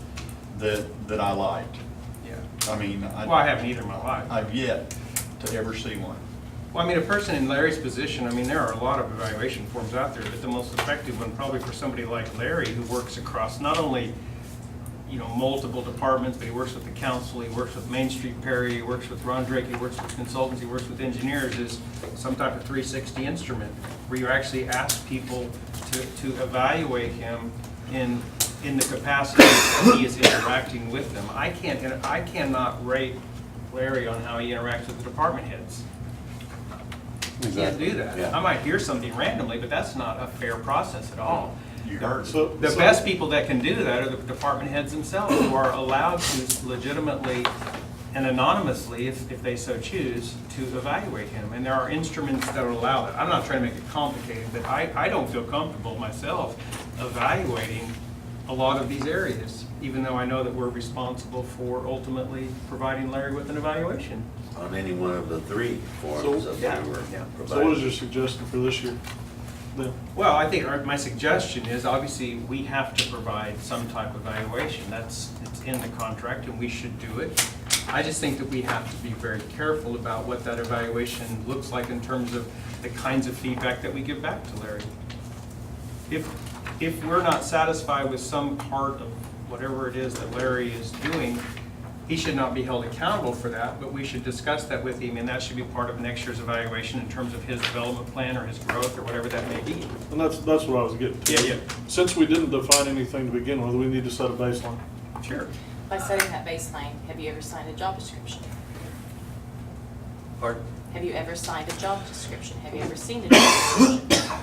that I liked.
Yeah.
I mean,
Well, I haven't either in my life.
I've yet to ever see one.
Well, I mean, a person in Larry's position, I mean, there are a lot of evaluation forms out there, but the most effective one probably for somebody like Larry, who works across not only, multiple departments, but he works with the council, he works with Main Street Perry, he works with Ron Drake, he works with consultants, he works with engineers, is some type of 360 instrument where you actually ask people to evaluate him in the capacity that he is interacting with them. I cannot rate Larry on how he interacts with the department heads. You can't do that.
Yeah.
I might hear something randomly, but that's not a fair process at all.
You heard it.
So,
The best people that can do that are the department heads themselves, who are allowed to legitimately and anonymously, if they so choose, to evaluate him. And there are instruments that allow it. I'm not trying to make it complicated, but I don't feel comfortable myself evaluating a lot of these areas, even though I know that we're responsible for ultimately providing Larry with an evaluation.
On any one of the 3 forms that we were
Yeah.
So what is
provided.
your suggestion for this year? Then?
Well, I think my suggestion is, obviously, we have to provide some type of evaluation. It's in the contract, and we should do it. I just think that we have to be very careful about what that evaluation looks like in terms of the kinds of feedback that we give back to Larry. If we're not satisfied with some part of whatever it is that Larry is doing, he should not be held accountable for that, but we should discuss that with him, and that should be part of next year's evaluation in terms of his development plan or his growth or whatever that may be.
And that's what I was getting to.
Yeah, yeah.
Since we didn't define anything to begin with, we need to set a baseline.
Sure.
By setting that baseline, have you ever signed a job description?
Pardon?
Have you ever signed a job description? Have you ever seen a job description?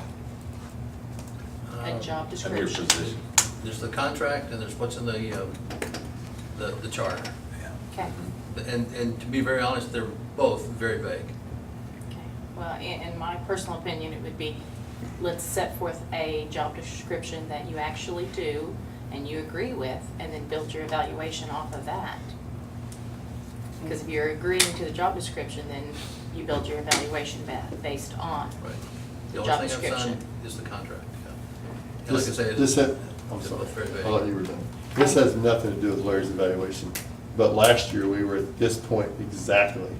A job
Of your
description.
position.
There's the contract and there's what's in the charter.
Okay.
And to be very honest, they're both very vague.
Okay. Well, in my personal opinion, it would be, let's set forth a job description that you actually do and you agree with, and then build your evaluation off of that. Because if you're agreeing to the job description, then you build your evaluation based on
Right. The
job
only thing I've
description.
signed is the contract. Yeah. And like I say,
I'm
they're
sorry,
both very vague.
I thought you were done. This has nothing to do with Larry's evaluation, but last year we were at this point exactly,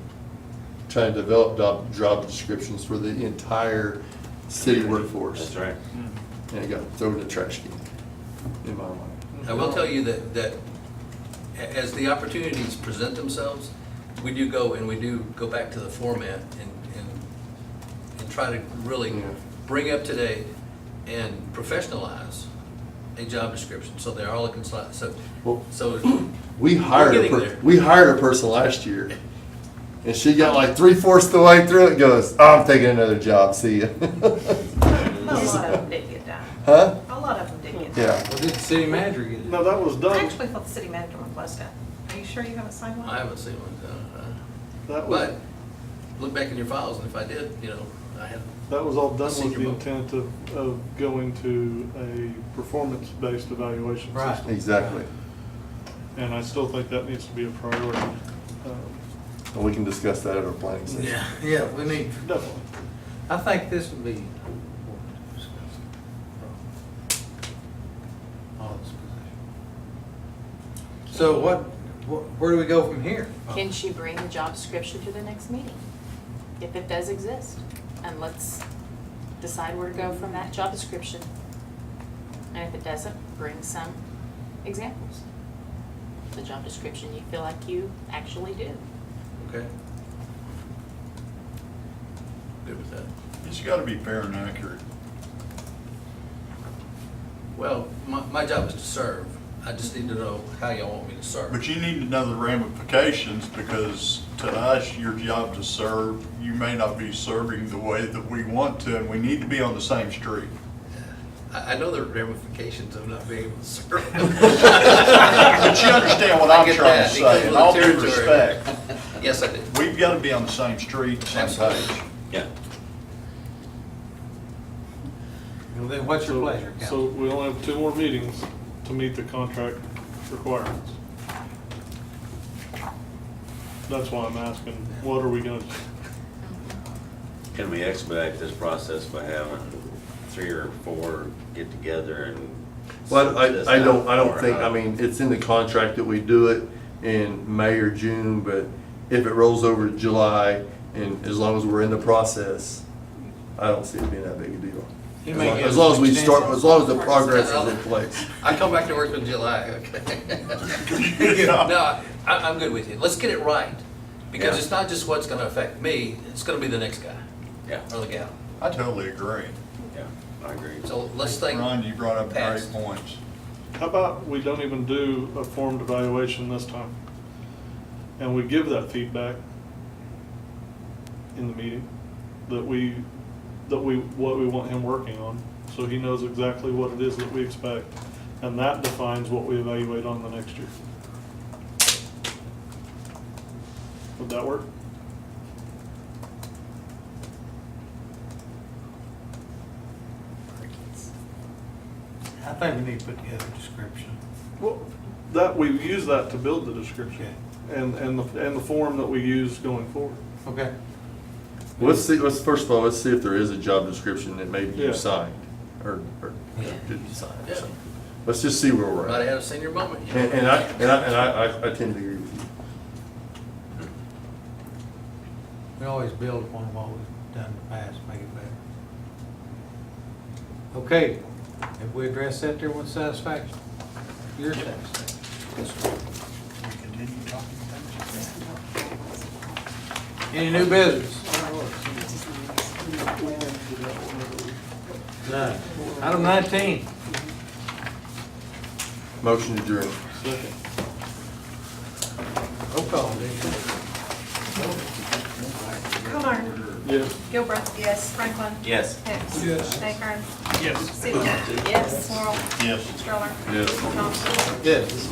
trying to develop job descriptions for the entire city workforce.
That's right.
And it got thrown in the trash can, in my mind.
I will tell you that as the opportunities present themselves, we do go back to the format and try to really
Yeah.
bring up to date and professionalize a job description, so they're all looking, so,
Well,
so.
We
We're
hired
getting there.
we hired a person last year, and she got like 3/4 the way through it, goes, oh, I'm taking another job, see ya.
A lot of them did get done.
Huh?
A lot of them did get done.
Yeah.
Well, did the city manager get it?
No, that was
I
done.
actually thought the city manager one was done. Are you sure you haven't signed one?
I haven't seen one,
That was,
but look back in your files, and if I did, you know, I had.
that was all done with
Senior
the
vote.
intent of going to a performance-based evaluation
Right.
system.
Exactly.
And I still think that needs to be a priority.
And we can discuss that at our planning session.
Yeah, we need,
Definitely.
I think this would be. All this position. So where do we go from here?
Can she bring the job description to the next meeting? If it does exist, and let's decide where to go from that job description. And if it doesn't, bring some examples. The job description you feel like you actually do.
Okay. Good with that.
It's gotta be fair and accurate.
Well, my job is to serve. I just need to know how y'all want me to serve.
But you need to know the ramifications, because to us, your job to serve, you may not be serving the way that we want to, and we need to be on the same street.
I know the ramifications of not being able to serve.
But you understand what
I
I'm
get
trying
that.
to
It comes
say, in
with
all
the
due
territory.
respect,
Yes, I do.
we've gotta be on the same street, same
Absolutely.
page.
Yeah.
Well, then what's your pleasure,
So
council?
we only have 2 more meetings to meet the contract requirements. That's why I'm asking, what are we gonna,
Can we expedite this process by having 3 or 4 get together and?
Well,
sort this
I
out?
don't
Or
think,
how?
I mean, it's in the contract that we do it in May or June, but if it rolls over to July, and as long as we're in the process, I don't see it being that big a deal.
You may get
As long as we start,
extension.
as long as the progress is in place.
I come back to work in July, okay? No, I'm good with you. Let's get it right. Because
Yeah.
it's not just what's gonna affect me, it's gonna be the next guy
Yeah,
or the gal.
I totally agree.
yeah, I agree.
So let's think.
Ron, you brought up great
past.
points.
how about we don't even do a formed evaluation this time? And we give that feedback in the meeting, that what we want him working on, so he knows exactly what it is that we expect. And that defines what we evaluate on the next year. Would that work?
I think we need to put together a description.
Well, that, we use that to build the description and the form that we use going forward.
Okay.
Let's see, first of all, let's see if there is a job description that maybe
Yeah.
you signed, or
Yeah.
didn't sign. or
Yeah.
something. Let's just see where we're
Might have
at.
had a senior moment. you know?
And I tend to agree with you.
We always build upon what we've done in the past, make it better. Okay, have we addressed that there with satisfaction? Your satisfaction?
Continue talking.
Any new business? None. Item 19.
Motion adjourned.
Second.
Roll call, Dick.
Kumar.
Yes.
Gilbert. Yes. Franklin.
Yes.
Hicks.
Yes.
Ahern.
Yes.
Seymour. Yes. Laurel.
Yes.
Stroller.
Yes.
Thompson.
Yes.